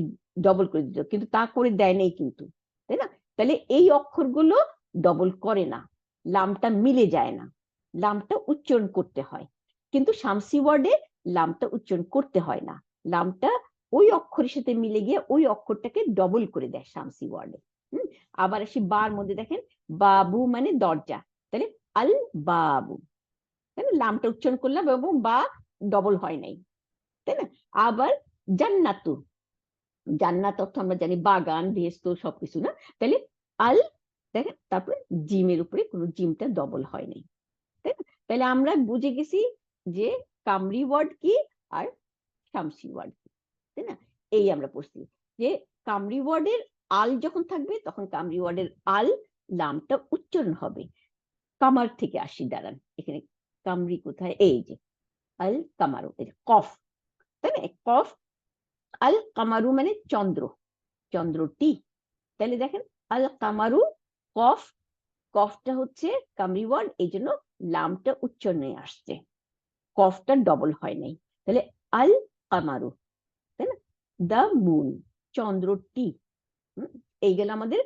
ডবল করে দিত, কিন্তু তা করে দেয় নাই কিন্তু, তাই না? তাহলে এই অক্ষরগুলো ডবল করে না, লামটা মিলে যায় না, লামটা উচ্চারণ করতে হয়। কিন্তু শামসি ওয়ার্ডে লামটা উচ্চারণ করতে হয় না, লামটা ওই অক্ষরের সাথে মিলে গিয়ে ওই অক্ষরটাকে ডবল করে দেয় শামসি ওয়ার্ডে। আবার আসি বার মধ্যে, দেখেন বাবু মানে দরজা, তাহলে আল বাবু, তাই না? লামটা উচ্চারণ করলাম এবং বা ডবল হয় নাই, তাই না? আবার জান্নাতু, জান্নাত অর্থ আমরা জানি বাগান, বেহেশত সবকিছু না, তাহলে আল, দেখেন তারপরে জিমের উপরে কোনো জিমটা ডবল হয় নাই, তাই না? তাহলে আমরা বুঝে গেছি যে কামরি ওয়ার্ড কি আর শামসি ওয়ার্ড কি, তাই না? এই আমরা পড়ছি যে কামরি ওয়ার্ডের আল যখন থাকবে তখন কামরি ওয়ার্ডের আল লামটা উচ্চারণ হবে, কামার থেকে আসি, দাঁড়ান এখানে কামরি কোথায়, এই যে আল কামারু, এই যে কফ, তাই না? কফ, আল কামারু মানে চন্দ্র, চন্দ্রটি, তাহলে দেখেন আল কামারু, কফ, কফটা হচ্ছে কামরি ওয়ার্ড, এই জন্য লামটা উচ্চারণে আসছে, কফটা ডবল হয় নাই, তাহলে আল কামারু, তাই না? দ্য মুন, চন্দ্রটি। এই গেল আমাদের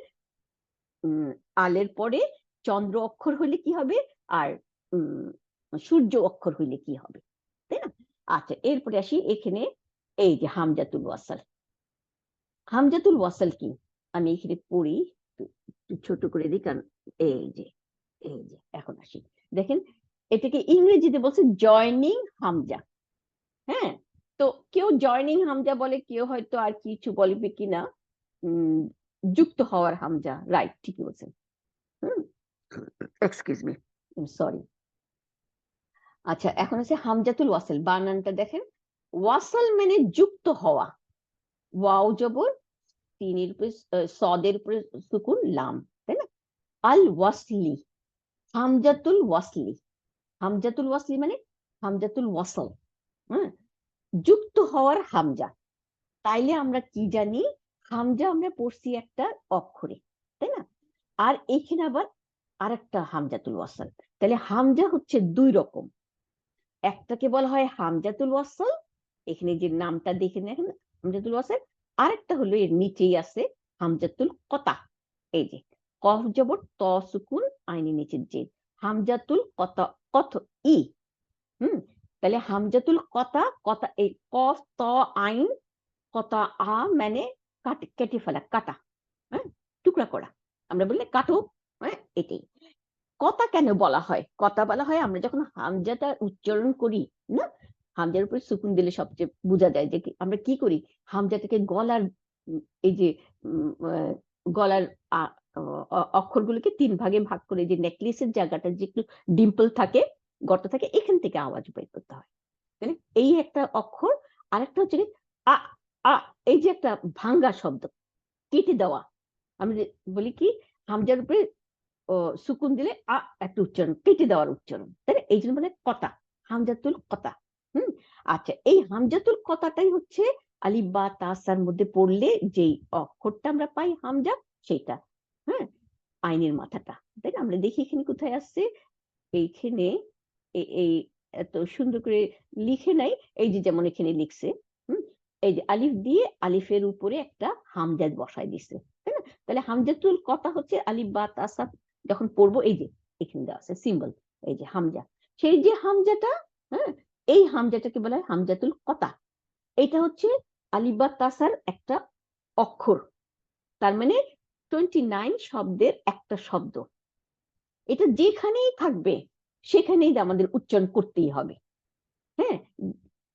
আলের পরে চন্দ্র অক্ষর হইলে কি হবে, আর সূর্য অক্ষর হইলে কি হবে, তাই না? আচ্ছা, এরপরে আসি এখানে এই যে হামজাতুল ওয়াসাল। হামজাতুল ওয়াসাল কি, আমি এখানে পড়ি, ছোট করে দিই, কারণ এই যে এখন আসি, দেখেন এটাকে ইংরেজিতে বলছে জয়নিং হামজা। হ্যাঁ, তো কেউ জয়নিং হামজা বলে, কেউ হয়তো আর কিছু বলবে কিনা, যুক্ত হওয়ার হামজা, রাইট, ঠিকই বলছেন। Excuse me, sorry. আচ্ছা, এখন আছে হামজাতুল ওয়াসাল, বানানটা দেখেন, ওয়াসাল মানে যুক্ত হওয়া, ওয়াও জবর, তিনের উপরে সদের উপরে সুকুন, লাম, তাই না? আল ওয়াসলি, হামজাতুল ওয়াসলি, হামজাতুল ওয়াসলি মানে হামজাতুল ওয়াসাল, যুক্ত হওয়ার হামজা। তাইলে আমরা কি জানি, হামজা আমরা পড়ছি একটা অক্ষরে, তাই না? আর এখানে আবার আরেকটা হামজাতুল ওয়াসাল, তাহলে হামজা হচ্ছে দুই রকম, একটাকে বলা হয় হামজাতুল ওয়াসাল, এখানে যে নামটা দেখে দেখেন হামজাতুল ওয়াসাল, আরেকটা হলো এর নিচেই আছে হামজাতুল কতা, এই যে কফ জবর ত সুকুন আইনের নিচের যে হামজাতুল কতা, কত ই, তাহলে হামজাতুল কতা, কতা এই কফ ত আইন, কতা আ মানে কেটে ফেলা, কাটা, টুকরা করা, আমরা বললে কাটো, এটাই কথা। কেন বলা হয় কথা বলা হয়, আমরা যখন হামজাটা উচ্চারণ করি না, হামজার উপরে সুকুন দিলে সবচেয়ে বোঝা যায় যে আমরা কি করি, হামজাটাকে গলার এই যে গলার অক্ষরগুলোকে তিন ভাগে ভাগ করে, যে নেকলেসের জায়গাটা যে একটু ডিম্পল থাকে, গর্ত থাকে, এখান থেকে আওয়াজ বের করতে হয়, তাহলে এই একটা অক্ষর, আরেকটা হচ্ছে কি আ আ, এই যে একটা ভাঙ্গা শব্দ, কেটে দেওয়া। আমরা যে বলি কি হামজার উপরে সুকুন দিলে আ একটা উচ্চারণ, কেটে দেওয়ার উচ্চারণ, তাই না? এই জন্য বলে কতা, হামজাতুল কতা। হুম। আচ্ছা, এই হামজাতুল কতাটাই হচ্ছে আলিফ বা তাসার মধ্যে পড়লে যেই অক্ষরটা আমরা পাই হামজা, সেটা। হ্যাঁ, আইনের মাথাটা, তাই না? আমরা দেখি এখানে কোথায় আসছে। এইখানে এই এত সুন্দর করে লিখে নাই, এই যে যেমন এখানে লিখছে, এই যে আলিফ দিয়ে আলিফের উপরে একটা হামজা বসায় দিছে, তাই না? তাহলে হামজাতুল কথা হচ্ছে আলিফ বা তাসা যখন পড়বো, এই যে এখানে দেওয়া আছে সিম্বল, এই যে হামজা, সেই যে হামজাটা, হ্যাঁ, এই হামজাটাকে বলা হয় হামজাতুল কথা। এটা হচ্ছে আলিফ বা তাসার একটা অক্ষর, তার মানে 29 শব্দের একটা শব্দ। এটা যেখানেই থাকবে সেখানেই আমাদের উচ্চারণ করতেই হবে। হ্যাঁ,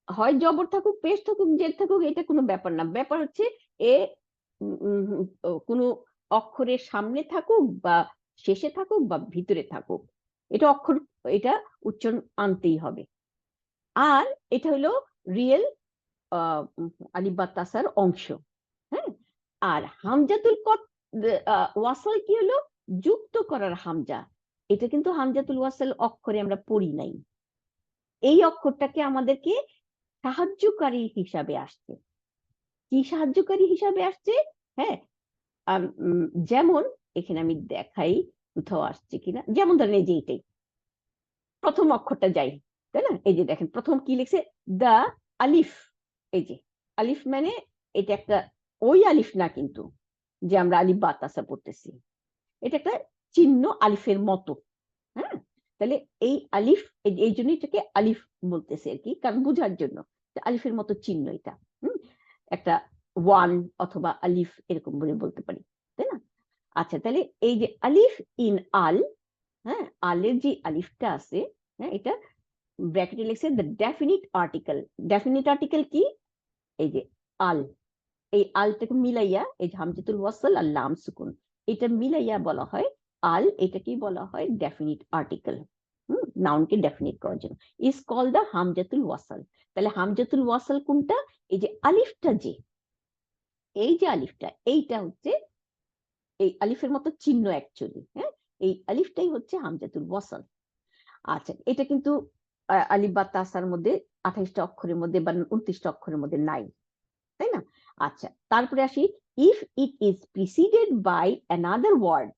হয় জবর থাকুক, পেশ থাকুক, জের থাকুক, এটা কোনো ব্যাপার না। ব্যাপার হচ্ছে এ কোনো অক্ষরের সামনে থাকুক বা শেষে থাকুক বা ভিতরে থাকুক, এটা অক্ষর, এটা উচ্চারণ আনতেই হবে। আর এটা হলো রিয়েল আলিফ বা তাসার অংশ। হ্যাঁ, আর হামজাতুল ওয়াসাল কি হলো? যুক্ত করার হামজা। এটা কিন্তু হামজাতুল ওয়াসাল অক্ষরে আমরা পড়ি নাই, এই অক্ষরটাকে আমাদেরকে সাহায্যকারী হিসাবে আসছে। কি সাহায্যকারী হিসাবে আসছে? হ্যাঁ, যেমন এখানে আমি দেখাই কোথাও আসছে কিনা, যেমন ধরেন এই যে এটাই প্রথম অক্ষরটা যাই, তাই না? এই যে দেখেন প্রথম কি লিখছে, দা আলিফ। এই যে আলিফ মানে এটা একটা ওই আলিফ না কিন্তু যে আমরা আলিফ বা তাসা পড়তেছি, এটা একটা চিহ্ন আলিফের মতো। হ্যাঁ, তাহলে এই আলিফ, এই জন্য এটাকে আলিফ বলতেছে আর কি, কারণ বোঝার জন্য আলিফের মতো চিহ্ন এটা। একটা ওয়ান অথবা আলিফ এরকম বলে বলতে পারি, তাই না? আচ্ছা, তাহলে এই যে আলিফ ইন আল, হ্যাঁ, আলের যে আলিফটা আছে, হ্যাঁ, এটা ব্র্যাকেটে লিখছে the definite article. Definite article কি? এই যে আল, এই আলটাকে মিলাইয়া, এই যে হামজাতুল ওয়াসল আর লাম সুকুন, এটা মিলাইয়া বলা হয় আল। এটাকেই বলা হয় ডেফিনিট আর্টিকেল। নাউনকে ডেফিনিট করার জন্য ইজ কল দা হামজাতুল ওয়াসল। তাহলে হামজাতুল ওয়াসল কোনটা? এই যে আলিফটা, যে এই যে আলিফটা, এইটা হচ্ছে এই আলিফের মতো চিহ্ন অ্যাকচুয়ালি। হ্যাঁ, এই আলিফটাই হচ্ছে হামজাতুল ওয়াসল। আচ্ছা, এটা কিন্তু আলিফ বা তাসার মধ্যে 28টা অক্ষরের মধ্যে বা 29টা অক্ষরের মধ্যে নাই, তাই না? আচ্ছা, তারপরে আসি, if it is preceded by another word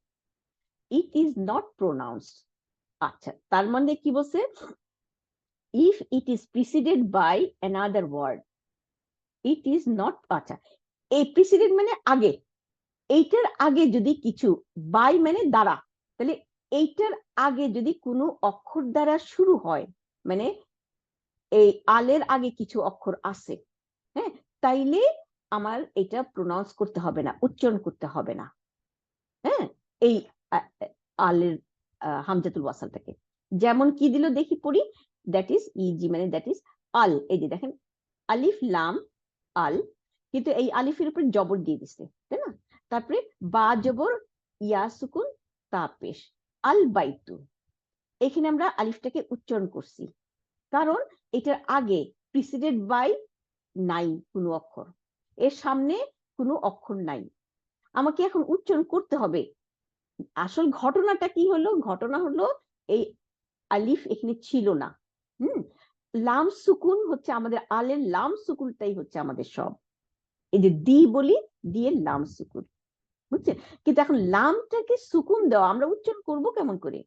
it is not pronounced. আচ্ছা, তার মানে কি বলছে? If it is preceded by another word it is not, আচ্ছা, এই প্রিসিডেড মানে আগে, এইটার আগে যদি কিছু, বাই মানে দ্বারা, তাহলে এইটার আগে যদি কোনো অক্ষর দ্বারা শুরু হয়, মানে এই আলের আগে কিছু অক্ষর আছে, হ্যাঁ, তাইলে আমার এটা প্রোনাউন্স করতে হবে না, উচ্চারণ করতে হবে না। হ্যাঁ, এই আলের হামজাতুল ওয়াসালটাকে যেমন কি দিল দেখি পড়ি, দ্যাট ইজ ইজি, মানে দ্যাট ইজ আল। এই যে দেখেন আলিফ লাম আল, কিন্তু এই আলিফের উপরে জবর দিয়ে দিচ্ছে, তাই না? তারপরে বা জবর ইয়া সুকুন তা পেশ, আল বাইতু। এখানে আমরা আলিফটাকে উচ্চারণ করছি, কারণ এটার আগে প্রিসিডেড বাই নাই কোনো অক্ষর, এর সামনে কোনো অক্ষর নাই, আমাকে এখন উচ্চারণ করতে হবে। আসল ঘটনাটা কি হলো? ঘটনা হলো এই আলিফ এখানে ছিল না। লাম সুকুন হচ্ছে আমাদের, আলের লাম সুকুনটাই হচ্ছে আমাদের সব। এই যে দি বলি, দিয়ে লাম সুকুন, বুঝছেন? কিন্তু এখন লামটাকে সুকুন দেওয়া, আমরা উচ্চারণ করব কেমন করে?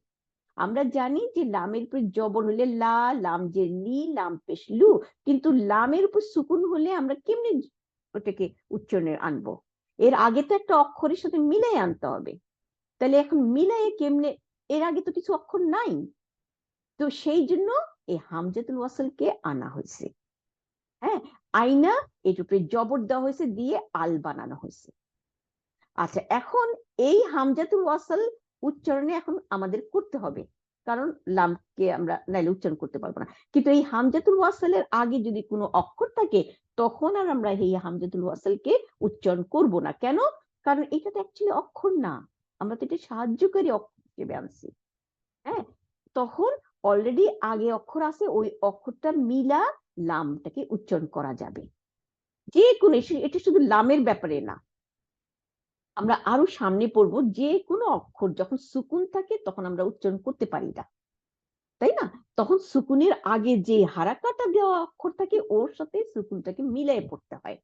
আমরা জানি যে লামের উপর জবর হলে লা, লাম যে লি, লাম পেশ লু, কিন্তু লামের উপর সুকুন হলে আমরা কেমনে ওটাকে উচ্চারণে আনবো? এর আগে তো একটা অক্ষরের সাথে মিলাই আনতে হবে, তাহলে এখন মিলাই কেমনে? এর আগে তো কিছু অক্ষর নাই, তো সেই জন্য এই হামজাতুল ওয়াসলকে আনা হয়েছে। হ্যাঁ, আইনা এর উপরে জবর দেওয়া হয়েছে, দিয়ে আল বানানো হয়েছে। আচ্ছা, এখন এই হামজাতুল ওয়াসল উচ্চারণে এখন আমাদের করতে হবে, কারণ লামকে আমরা নাইলে উচ্চারণ করতে পারবো না। কিন্তু এই হামজাতুল ওয়াসলের আগে যদি কোনো অক্ষর থাকে, তখন আর আমরা এই হামজাতুল ওয়াসলকে উচ্চারণ করব না। কেন? কারণ এটা তো অ্যাকচুয়ালি অক্ষর না, আমরা তো এটা সাহায্যকারী অক্ষর হিসেবে আনছি। হ্যাঁ, তখন অলরেডি আগে অক্ষর আছে, ওই অক্ষরটা মিলা লামটাকে উচ্চারণ করা যাবে। যে কোনো, এটা শুধু লামের ব্যাপারে না, আমরা আরো সামনে পড়বো, যে কোনো অক্ষর যখন সুকুন থাকে তখন আমরা উচ্চারণ করতে পারি না, তাই না? তখন সুকুনের আগে যে হারাকাটা দেওয়া অক্ষর থাকে ওর সাথে সুকুনটাকে মিলাই পড়তে হয়,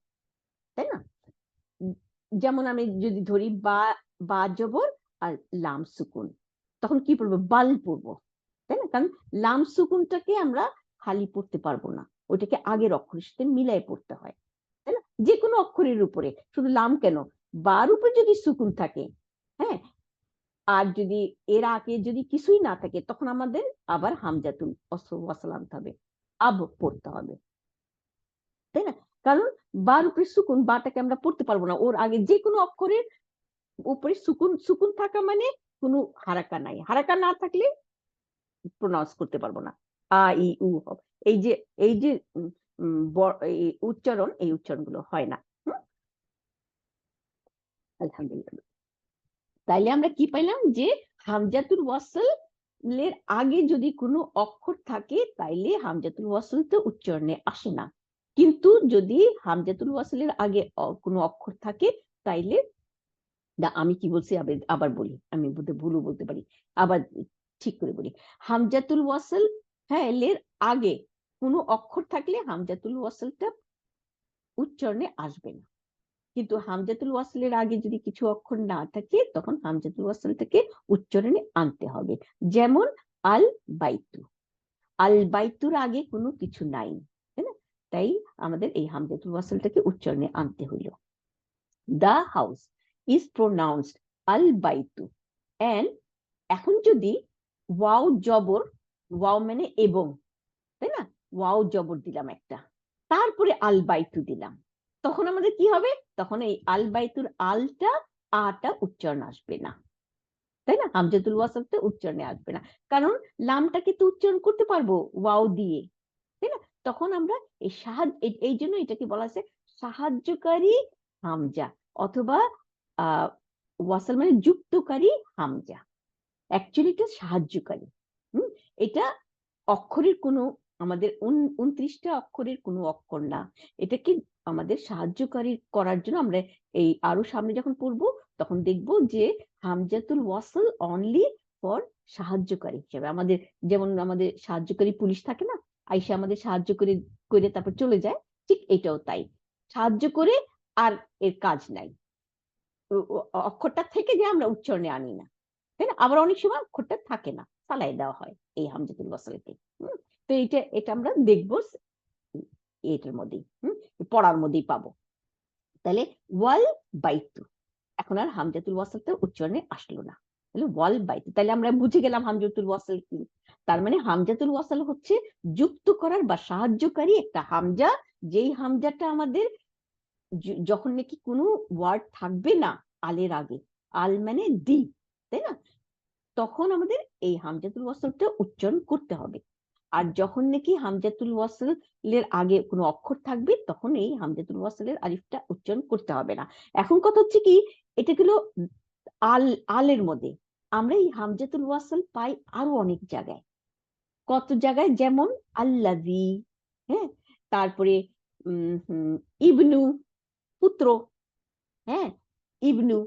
তাই না? যেমন আমি যদি ধরি বা, বা জবর আর লাম সুকুন, তখন কি পড়বো? বাল পড়বো, তাই না? কারণ লাম সুকুনটাকে আমরা খালি পড়তে পারবো না, ওইটাকে আগের অক্ষরের সাথে মিলাই পড়তে হয়, তাই না? যে কোনো অক্ষরের উপরে, শুধু লাম কেন, বার উপরে যদি সুকুন থাকে, হ্যাঁ, আর যদি এর আগে যদি কিছুই না থাকে তখন আমাদের আবার হামজাতুল ওয়াসল আনতে হবে, আব পড়তে হবে, তাই না? কারণ বার উপরে সুকুন, বাটাকে আমরা পড়তে পারবো না, ওর আগে যে কোনো অক্ষরের উপরে সুকুন, সুকুন থাকা মানে কোনো হারাকা নাই, হারাকা না থাকলে প্রনাউন্স করতে পারবো না, আ ই উ হবে। এই যে এই উচ্চারণ, এই উচ্চারণ গুলো হয় না। আলহামদুলিল্লাহ। তাইলে আমরা কি পাইলাম যে হামজাতুল ওয়াসল এর আগে যদি কোনো অক্ষর থাকে তাইলে হামজাতুল ওয়াসল তো উচ্চারণে আসে না, কিন্তু যদি হামজাতুল ওয়াসলের আগে কোনো অক্ষর থাকে তাইলে, আমি কি বলছি আবার বলি, আমি ভুলও বলতে পারি, আবার ঠিক করে বলি। হামজাতুল ওয়াসল, হ্যাঁ, এর আগে কোনো অক্ষর থাকলে হামজাতুল ওয়াসলটা উচ্চারণে আসবে না, কিন্তু হামজাতুল ওয়াসলের আগে যদি কিছু অক্ষর না থাকে তখন হামজাতুল ওয়াসলটাকে উচ্চারণে আনতে হবে। যেমন আল বাইতু, আল বাইতুর আগে কোনো কিছু নাই, তাই না? তাই আমাদের এই হামজাতুল ওয়াসলটাকে উচ্চারণে আনতে হইল। The house is pronounced al baitu, and এখন যদি ওয়াও জবর, ওয়াও মানে এবং, তাই না? ওয়াও জবর দিলাম একটা, তারপরে আল বাইতু দিলাম, তখন আমাদের কি হবে? তখন এই আল বাইতুর আলটা, আটা উচ্চারণ আসবে না, তাই না? হামজাতুল ওয়াসলটা উচ্চারণে আসবে না, কারণ লামটাকে তো উচ্চারণ করতে পারবো ওয়াও দিয়ে, তাই না? তখন আমরা এই সাহায্য, এই জন্য এটাকে বলা আছে সাহায্যকারী হামজা, অথবা ওয়াসল মানে যুক্তকারী হামজা, অ্যাকচুয়ালি এটা সাহায্যকারী। এটা অক্ষরের কোনো, আমাদের 29টা অক্ষরের কোনো অক্ষর না, এটাকে আমাদের সাহায্যকারী করার জন্য আমরা এই আরো সামনে যখন পড়বো তখন দেখবো যে হামজাতুল ওয়াসল অনলি ফর সাহায্যকারী হিসেবে, আমাদের যেমন আমাদের সাহায্যকারী পুলিশ থাকে না, আইসা আমাদের সাহায্য করে করে তারপর চলে যায়, ঠিক এটাও তাই, সাহায্য করে আর এর কাজ নাই, অক্ষরটা থেকে যে আমরা উচ্চারণে আনি না, তাই না? আবার অনেক সময় অক্ষরটা থাকে না, চালাই দেওয়া হয় এই হামজাতুল ওয়াসলকে। তো এটা আমরা দেখবো এটার মধ্যেই, পড়ার মধ্যেই পাবো। তাহলে ওয়াল বাইতু, এখন আর হামজাতুল ওয়াসলটা উচ্চারণে আসলো না, তাহলে ওয়াল বাইতু, তাহলে আমরা বুঝে গেলাম হামজাতুল ওয়াসল কি। তার মানে হামজাতুল ওয়াসল হচ্ছে যুক্ত করার বা সাহায্যকারী একটা হামজা, যেই হামজাটা আমাদের যখন নাকি কোনো ওয়ার্ড থাকবে না আলের আগে, আল মানে দি, তাই না? তখন আমাদের এই হামজাতুল ওয়াসলটা উচ্চারণ করতে হবে, আর যখন নাকি হামজাতুল ওয়াসলের আগে কোনো অক্ষর থাকবে তখন এই হামজাতুল ওয়াসলের আলিফটা উচ্চারণ করতে হবে না। এখন কথা হচ্ছে কি, এটা গেল আল, আলের মধ্যে আমরা এই হামজাতুল ওয়াসল পাই আরো অনেক জায়গায়, কত জায়গায়, যেমন আল্লাযী, হ্যাঁ, তারপরে ইবনু, পুত্র, হ্যাঁ, ইবনু,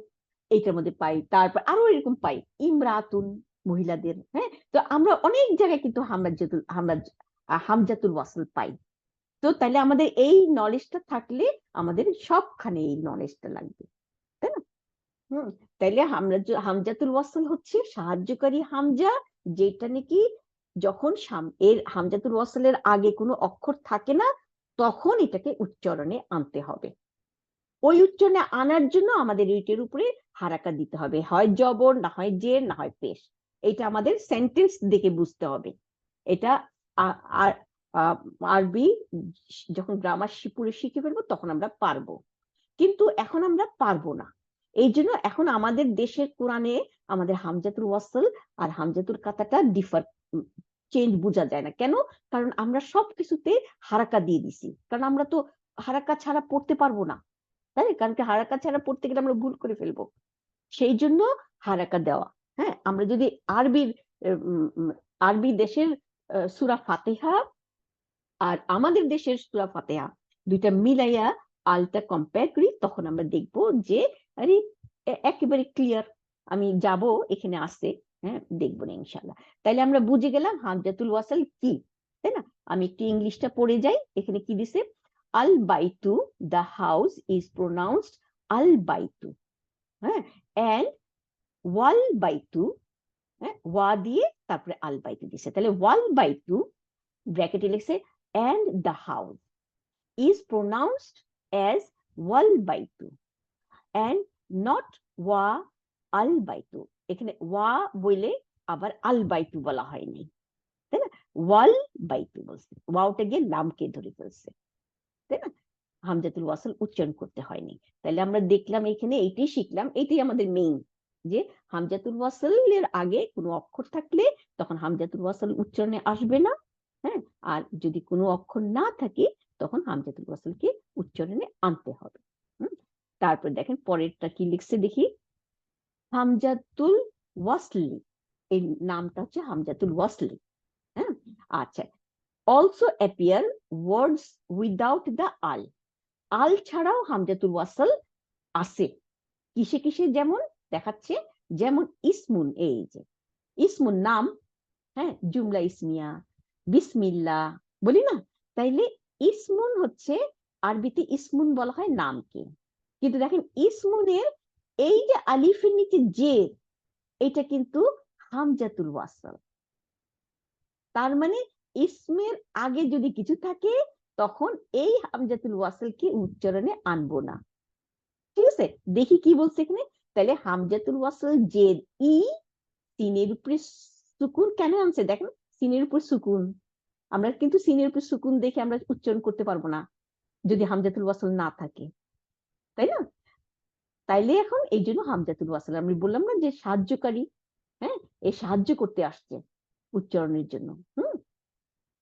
এইটার মধ্যে পাই, তারপর আরো এরকম পাই, ইমরাতুন, মহিলাদের, হ্যাঁ। তো আমরা অনেক জায়গায় কিন্তু হামজাতুল ওয়াসল পাই। তো তাহলে আমাদের এই নলেজটা থাকলে আমাদের সবখানে এই নলেজটা লাগবে, তাই না? তাইলে হামজাতুল ওয়াসল হচ্ছে সাহায্যকারী হামজা, যেটা নাকি যখন এর হামজাতুল ওয়াসলের আগে কোনো অক্ষর থাকে না তখন এটাকে উচ্চারণে আনতে হবে। ওই উচ্চারণে আনার জন্য আমাদের এইটার উপরে হারাকা দিতে হবে, হয় জবর, না হয় জের, না হয় পেশ। এটা আমাদের সেন্টেন্স দেখে বুঝতে হবে। এটা আরবি যখন গ্রামার পুরো শিখে ফেলবো তখন আমরা পারবো, কিন্তু এখন আমরা পারবো না। এই জন্য এখন আমাদের দেশের কোরআনে আমাদের হামজাতুল ওয়াসল আর হামজাতুল কাতাটা ডিফার, চেঞ্জ বোঝা যায় না কেন? কারণ আমরা সবকিছুতে হারাকা দিয়ে দিছি, কারণ আমরা তো হারাকা ছাড়া পড়তে পারবো না, তাই? কারণ কি, হারাকা ছাড়া পড়তে গেলে আমরা ভুল করে ফেলবো, সেই জন্য হারাকা দেওয়া। হ্যাঁ, আমরা যদি আরবি দেশের সূরা ফাতিহা আর আমাদের দেশের সূরা ফাতিহা দুইটা মিলাইয়া আলটা কম্পেয়ার করি, তখন আমরা দেখবো যে আরে একেবারে ক্লিয়ার। আমি যাব, এখানে আসছে, হ্যাঁ দেখবো না ইনশাল্লাহ। তাইলে আমরা বুঝে গেলাম হামজাতুল ওয়াসাল কি, তাই না? আমি একটু ইংলিশটা পড়ে যাই। এখানে কি দিছে? আল বাইতু, দ্য হাউস ইজ প্রোনাউন্সড আল বাইতু, হ্যাঁ, এন্ড ওয়াল বাইতু, হ্যাঁ, ওয়া দিয়ে তারপরে আল বাইতু দিছে। তাহলে ওয়াল বাইতু ব্র্যাকেটে লিখছে and the house is pronounced as wal baitu and not wa al baitu। এখানে ওয়া বলে আবার আল বাইতু বলা হয়নি, তাই না? ওয়াল বাইতু বলছে, ওয়াওটা গিয়ে লামকে ধরে ফেলছে, তাই না? হামজাতুল ওয়াসল উচ্চারণ করতে হয়নি। তাহলে আমরা দেখলাম এখানে এইটাই শিখলাম, এইটাই আমাদের মেইন, যে হামজাতুল ওয়াসলের আগে কোনো অক্ষর থাকলে তখন হামজাতুল ওয়াসল উচ্চারণে আসবে না, হ্যাঁ, আর যদি কোনো অক্ষর না থাকে তখন হামজাতুল ওয়াসলকে উচ্চারণে আনতে হবে। তারপর দেখেন পরেরটা কি লিখছে দেখি, হামজাতুল ওয়াসলি, এই নামটা হচ্ছে হামজাতুল ওয়াসলি, হ্যাঁ। আচ্ছা, also appear words without the আল, আল ছাড়াও হামজাতুল ওয়াসল আছে কিসে কিসে, যেমন দেখাচ্ছে, যেমন ইসমুন, এই যে ইসমুন নাম, হ্যাঁ, জুমলা ইসমিয়া, বিসমিল্লাহ বলি না, তাইলে ইসমুন হচ্ছে আরবিতে ইসমুন বলা হয় নামকে, কিন্তু দেখেন ইসমুনের এই যে আলিফের নিচে জের, এটা কিন্তু হামজাতুল ওয়াসল। তার মানে ইসমের আগে যদি কিছু থাকে তখন এই হামজাতুল ওয়াসলকে উচ্চারণে আনবো না, ঠিক আছে? দেখি কি বলছে এখানে। তাহলে হামজাতুল ওয়াসল জের ই, সিনের উপরে সুকুন কেন আনছে দেখেন, সিনের উপর সুকুন, আমরা কিন্তু সিনের উপর সুকুন দেখে আমরা উচ্চারণ করতে পারবো না যদি হামজাতুল ওয়াসল না থাকে, তাই না? তাইলে এখন এই জন্য হামজাতুল ওয়াসল, আমি বললাম না যে সাহায্যকারী, হ্যাঁ, এই সাহায্য করতে আসছে উচ্চারণের জন্য।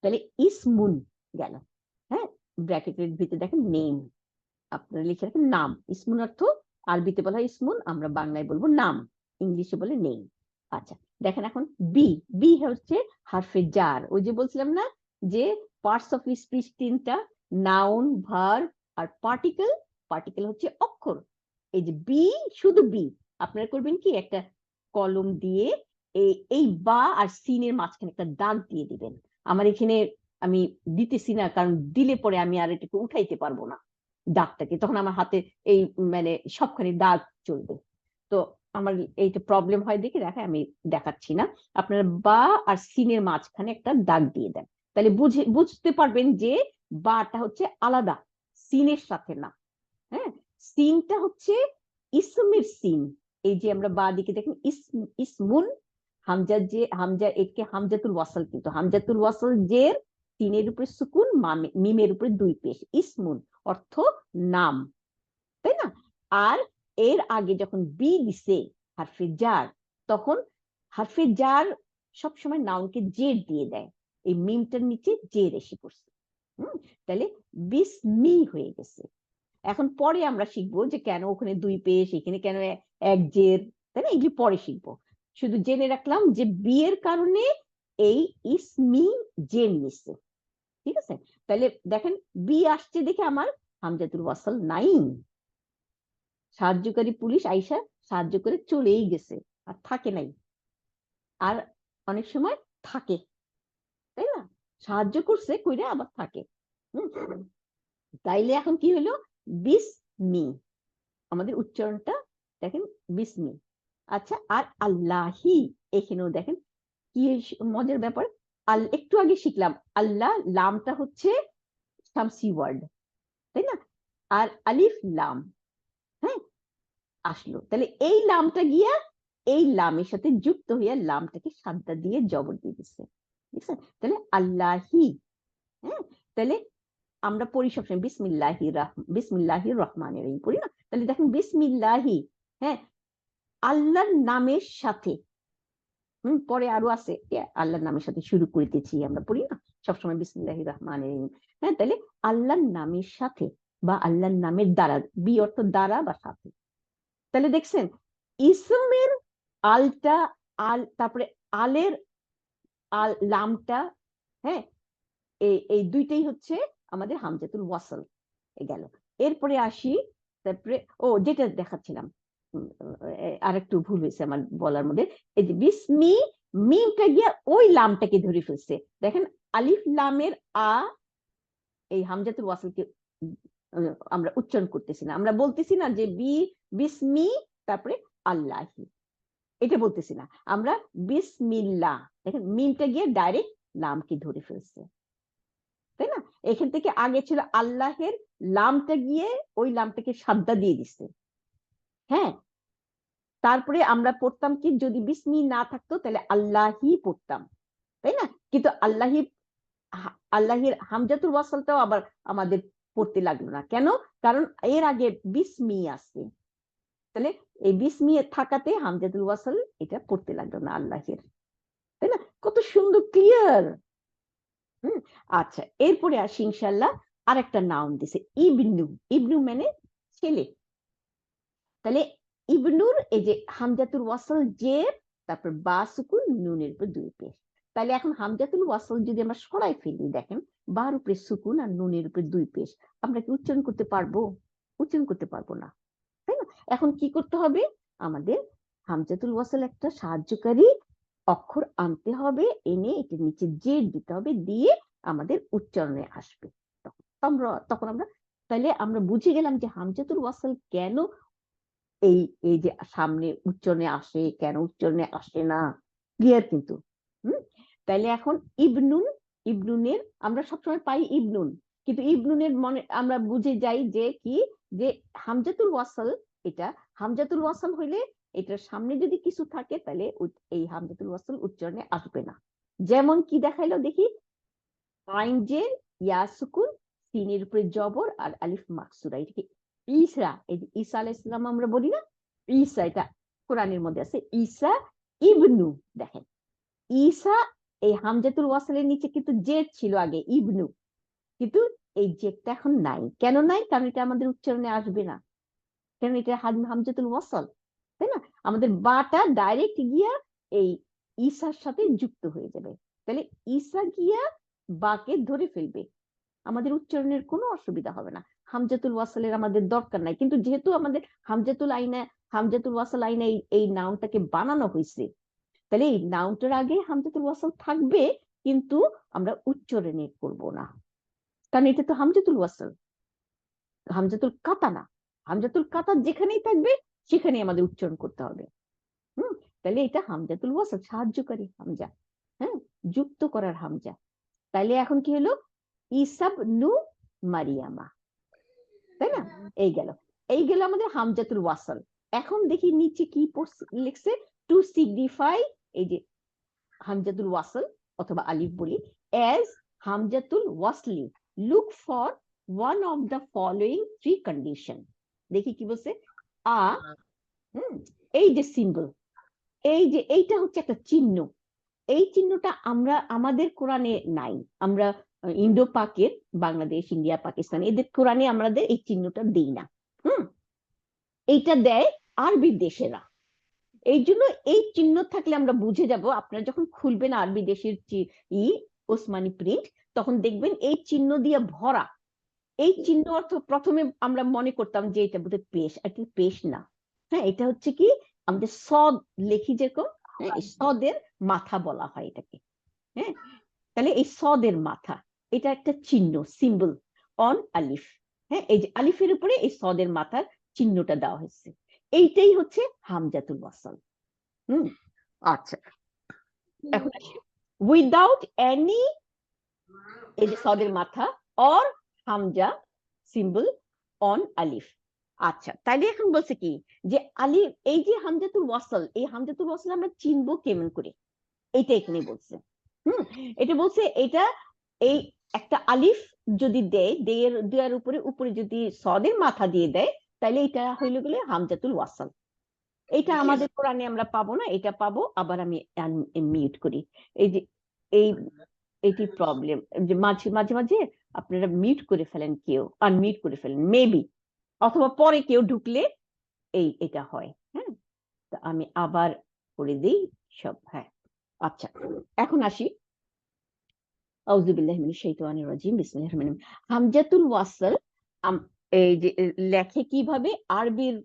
তাহলে ইসমুন গেল, হ্যাঁ, ব্র্যাকেটের ভিতরে দেখেন নেম, আপনারা লিখে রাখেন নাম। ইসমুন অর্থ আরবিতে বলা হয় ইসমুন, আমরা বাংলায় বলবো নাম, ইংলিশে বলে নেম। আচ্ছা দেখেন এখন বি, বি হচ্ছে হারফে জার। ওই যে বলছিলাম না যে পার্টস অফ স্পিচ তিনটা, নাউন, ভার্ব আর পার্টিকেল। পার্টিকেল হচ্ছে অক্ষর। এই যে বি, শুধু বি, আপনারা করবেন কি একটা কলম দিয়ে এই বা আর সিনের মাঝখানে একটা দাগ দিয়ে দিবেন। আমার এখানে আমি দিতেছি না, কারণ দিলে পরে আমি আর এটাকে উঠাইতে পারবো না দাগটাকে, তখন আমার হাতে এই মানে সবখানে দাগ চলবে, তো আমার এইটা প্রবলেম হয় দেখে দেখা আমি দেখাচ্ছি না। আপনারা বা আর সিনের মাঝখানে একটা দাগ দিয়ে দেন, তাহলে বুঝতে পারবেন যে বাটা হচ্ছে আলাদা, সিনের সাথে না, হ্যাঁ। সিনটা হচ্ছে ইসমের সিন, এই যে আমরা বা দিকে দেখেন ইসমুন, হামজা যে হামজা, একে হামজাতুল ওয়াসল, কিন্তু হামজাতুল ওয়াসল জের, সিনের উপরে সুকুন, মিমের উপরে দুই পেশ, ইসমুন অর্থ নাম, তাই না? আর এর আগে যখন বি দিছে হারফে জার, তখন হারফে জার সবসময় নাউনকে জের দিয়ে দেয়, এই মিমটার নিচে জের এসে পড়ছে, তাহলে বিসমি হয়ে গেছে। এখন পরে আমরা শিখবো যে কেন ওখানে দুই পেশ, এখানে কেন এক জের, তাই না? এগুলি পরে শিখবো। শুধু জেনে রাখলাম যে বিয়ের কারণে এই ইসমি জের নিচ্ছে, ঠিক আছে? তাহলে দেখেন বি আসছে দেখে আমার হামজাতুল ওয়াসল নাই, সাহায্যকারী পুলিশ আইসা সাহায্য করে চলেই গেছে, আর থাকে নাই, আর অনেক সময় থাকে, তাই না? সাহায্য করছে কইরা আবার থাকে। তাইলে এখন কি হলো, বিসমি, আমাদের উচ্চারণটা দেখেন বিসমি। আচ্ছা, আর আল্লাহি, এখানেও দেখেন কি মজার ব্যাপার, একটু আগে শিখলাম আল্লাহ, লামটা হচ্ছে শামসি ওয়ার্ড, তাই না? আর আলিফ লাম, হ্যাঁ, আসলো, তাহলে এই লামটা গিয়া এই লামের সাথে যুক্ত হইয়া লামটাকে সাদ্দা দিয়ে জবর দিয়ে দিচ্ছে, বুঝছেন? তাহলে আল্লাহি, হ্যাঁ। তাহলে আমরা পড়ি সবসময় বিসমিল্লাহির রহমানির রহিম পড়ি না, তাহলে দেখেন বিসমিল্লাহি, হ্যাঁ, আল্লাহর নামের সাথে, পরে আরো আছে আল্লাহর নামের সাথে শুরু করিতেছি, আমরা পড়ি না সবসময় বিসমিল্লাহির রহমানির রহিম, হ্যাঁ। তাহলে আল্লাহর নামের সাথে বা আল্লাহর নামের দ্বারা, বি অর্থ দ্বারা বা সাথে। তাহলে দেখছেন ইসমের আলটা, আল, তারপরে আলের আল লামটা, হ্যাঁ, এই দুইটাই হচ্ছে আমাদের হামজাতুল ওয়াসল গেল। এরপরে আসি, তারপরে যেটা দেখাচ্ছিলাম, আরেকটু ভুল হয়েছে আমার বলার মধ্যে, এই যে বিসমি, মিমটা গিয়া ওই লামটাকে ধরে ফেলছে। দেখেন আলিফ লামের আ, এই হামজাতুল ওয়াসলকে আমরা উচ্চারণ করতেছি না, আমরা বলতেছি না যে বিসমি তারপরে আল্লাহি, এটা বলতেছি না, আমরা বিসমিল্লাহ। দেখেন মিমটা গিয়ে ডাইরেক্ট লামকে ধরে ফেলছে, তাই না? এখান থেকে আগে ছিল আল্লাহের, লামটা গিয়ে ওই লামটাকে সাদ্দা দিয়ে দিচ্ছে। হ্যাঁ, তারপরে আমরা পড়তাম কি, যদি বিসমি না থাকতো তাহলে আল্লাহি পড়তাম, তাই না? কিন্তু আল্লাহির হামজাতুল ওয়াসলটাও আবার আমাদের পড়তে লাগলো না। কেন? কারণ এর আগে বিসমি আছে, তাহলে এই বিসমি থাকাতে হামজাতুল ওয়াসল এটা পড়তে লাগলো না আল্লাহের, তাই না? কত সুন্দর ক্লিয়ার। আচ্ছা, এরপরে আসি ইনশাল্লাহ আরেকটা নাউন দিছে, ইবনু। ইবনু মানে ছেলে। তাহলে ইবনুর এই যে হামজাতুল ওয়াসল যে, তারপর বা সুকুন, নুনের উপর দুই পেশ। তাহলে এখন হামজাতুল ওয়াসল যদি আমরা সরাই ফেলি, দেখেন বার উপরে সুকুন আর নুনের উপরে দুই পেশ, আমরা কি উচ্চারণ করতে পারবো? উচ্চারণ করতে পারবো না, তাই না? এখন কি করতে হবে, আমাদের হামজাতুল ওয়াসল একটা সাহায্যকারী অক্ষর আনতে হবে, এনে এটা নিচে জেড দিতে হবে, দিয়ে আমাদের উচ্চারণে আসবে। তখন আমরা তাহলে আমরা বুঝে গেলাম যে হামজাতুল ওয়াসল কেন এই যে সামনে উচ্চারণে আসে, কেন উচ্চারণে আসে না, ক্লিয়ার কিন্তু। তাইলে এখন ইবনুন, ইবনুনের আমরা সবসময় পাই ইবনুন, কিন্তু ইবনুনের মনে আমরা বুঝে যাই যে কি, যে হামজাতুল ওয়াসল, এটা হামজাতুল ওয়াসল হইলে এটার সামনে যদি কিছু থাকে তাহলে এই হামজাতুল ওয়াসল উচ্চারণে আসবে না। যেমন কি দেখাইলো দেখি, আইন জের, ইয়া সুকুন, সিনের উপরে জবর আর আলিফ মাকসুরা, এটা কি ঈসা, এই যে ঈসা আলাইহিস সালাম আমরা বলি না, ঈসা, এটা কোরআনের মধ্যে আছে ঈসা ইবনু। দেখেন ঈসা, এই হামজাতুল ওয়াসলের নিচে কিন্তু জেদ ছিল আগে, ইবনু, কিন্তু এই জেদটা এখন নাই। কেন নাই? কারণ এটা আমাদের উচ্চারণে আসবে না, কারণ এটা হামজাতুল ওয়াসল, তাই না? আমাদের বাটা ডাইরেক্ট গিয়া এই ঈসার সাথে যুক্ত হয়ে যাবে, তাহলে ঈসা গিয়া বাকে ধরে ফেলবে, আমাদের উচ্চারণের কোনো অসুবিধা হবে না। হামজাতুল ওয়াসলের আমাদের দরকার নাই, কিন্তু যেহেতু আমাদের হামজাতুল ওয়াসল আইনে এই নাউনটাকে বানানো হয়েছে, তাহলে এই নাউনটার আগে হামজাতুল ওয়াসল থাকবে, কিন্তু আমরা উচ্চারণে করব না, কারণ এটা তো হামজাতুল ওয়াসল, হামজাতুল কাতা না। হামজাতুল কাতা যেখানেই থাকবে সেখানেই আমাদের উচ্চারণ করতে হবে। তাহলে এটা হামজাতুল ওয়াসল, সাহায্যকারী হামজা, হ্যাঁ, যুক্ত করার হামজা। তাইলে এখন কি হলো, ইসাব নু মারিয়ামা, তাই না? এই গেল আমাদের হামজাতুল ওয়াসল। এখন দেখি নিচে কি লিখছে, টু সিগনিফাই, এই যে হামজাতুল ওয়াসল অথবা আলিফ বলি, as হামজাতুল ওয়াসলি, look for one of the following three condition. দেখি কি বলছে, এই যে সিম্বল, এই যে এইটা হচ্ছে একটা চিহ্ন, এই চিহ্নটা আমরা আমাদের কোরআনে নাই, আমরা ইন্দো পাকের, বাংলাদেশ, ইন্ডিয়া, পাকিস্তান, এদের কোরআনে আমাদের এই চিহ্নটা দেই না। এইটা দেয় আরবি দেশেরা, এই জন্য এই চিহ্ন থাকলে আমরা বুঝে যাব, আপনারা যখন খুলবেন আরবি দেশের ওসমানী প্রিন্ট, তখন দেখবেন এই চিহ্ন দিয়ে ভরা। এই চিহ্ন অর্থ প্রথমে আমরা মনে করতাম যে এটা বোধহয় পেশ, আর কি পেশ না, হ্যাঁ, এটা হচ্ছে কি আমাদের সদ লেখি যেরকম, সদের মাথা বলা হয় এটাকে, হ্যাঁ। তাহলে এই সদের মাথা, এটা একটা চিহ্ন, সিম্বল অন আলিফ, হ্যাঁ, এই যে আলিফের উপরে এই সদের মাথার চিহ্নটা দেওয়া হয়েছে, এইটাই হচ্ছে হামজাতুল ওয়াসল। আচ্ছা, এখন আসি উইদাউট এনি, এই যে সদের মাথা অর হামজা সিম্বল অন আলিফ। আচ্ছা, তাইলে এখন বলছে কি, যে আলিফ, এই যে হামজাতুল ওয়াসল, এই হামজাতুল ওয়াসল আমরা চিনবো কেমন করে, এইটা এখানে বলছে। এটা বলছে, এটা এই একটা আলিফ যদি দেয়, দেয়ার উপরে উপরে যদি সদের মাথা দিয়ে দেয়, তাহলে এটা হইল গেলে হামজাতুল ওয়াসল। এইটা আমাদের কোরআনে আমরা পাবো না, এটা পাবো। আবার আমি মিউট করি, এই যে এইটি প্রবলেম, যে মাঝে মাঝে আপনারা মিউট করে ফেলেন, কেউ আনমিউট করে ফেলেন মেবি, অথবা পরে কেউ ঢুকলে এটা হয়। হ্যাঁ, আমি আবার করে দিই সব। হ্যাঁ, আচ্ছা, এখন আসি আউযুবিল্লাহি মিনাশ শাইতানির রাজিম, বিসমিল্লাহির রহমানির রহিম। হামজাতুল ওয়াসল এই যে লেখে কিভাবে? আরবির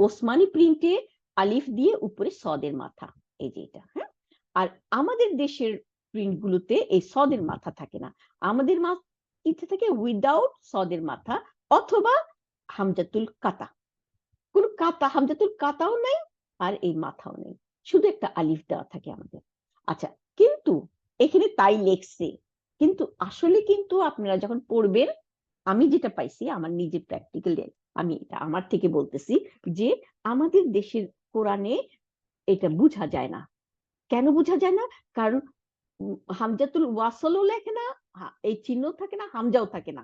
ওসমানী প্রিন্টে আলিফ দিয়ে উপরে সদের মাথা, এই যে এটা, হ্যাঁ। আর আমাদের দেশের প্রিন্ট গুলোতে এই সদের মাথা থাকে না, আমাদের ইচ্ছে থাকে উইদাউট সদের মাথা, অথবা হামজাতুল কাতা। কোন কাতা, হামজাতুল কাতাও নাই আর এই মাথাও নেই, শুধু একটা আলিফ দেওয়া থাকে আমাদের। আচ্ছা, কিন্তু এখানে তাই লেখছে, কিন্তু আসলে কিন্তু আপনারা যখন পড়বেন, আমি যেটা পাইছি আমার নিজের প্র্যাকটিক্যাল, আমি এটা আমার থেকে বলতেছি যে আমাদের দেশের কোরআনে এটা বোঝা যায় না। কেন বোঝা যায় না? কারণ হামজাতুল ওয়াসলও লেখে না, এই চিহ্ন থাকে না, হামজাও থাকে না।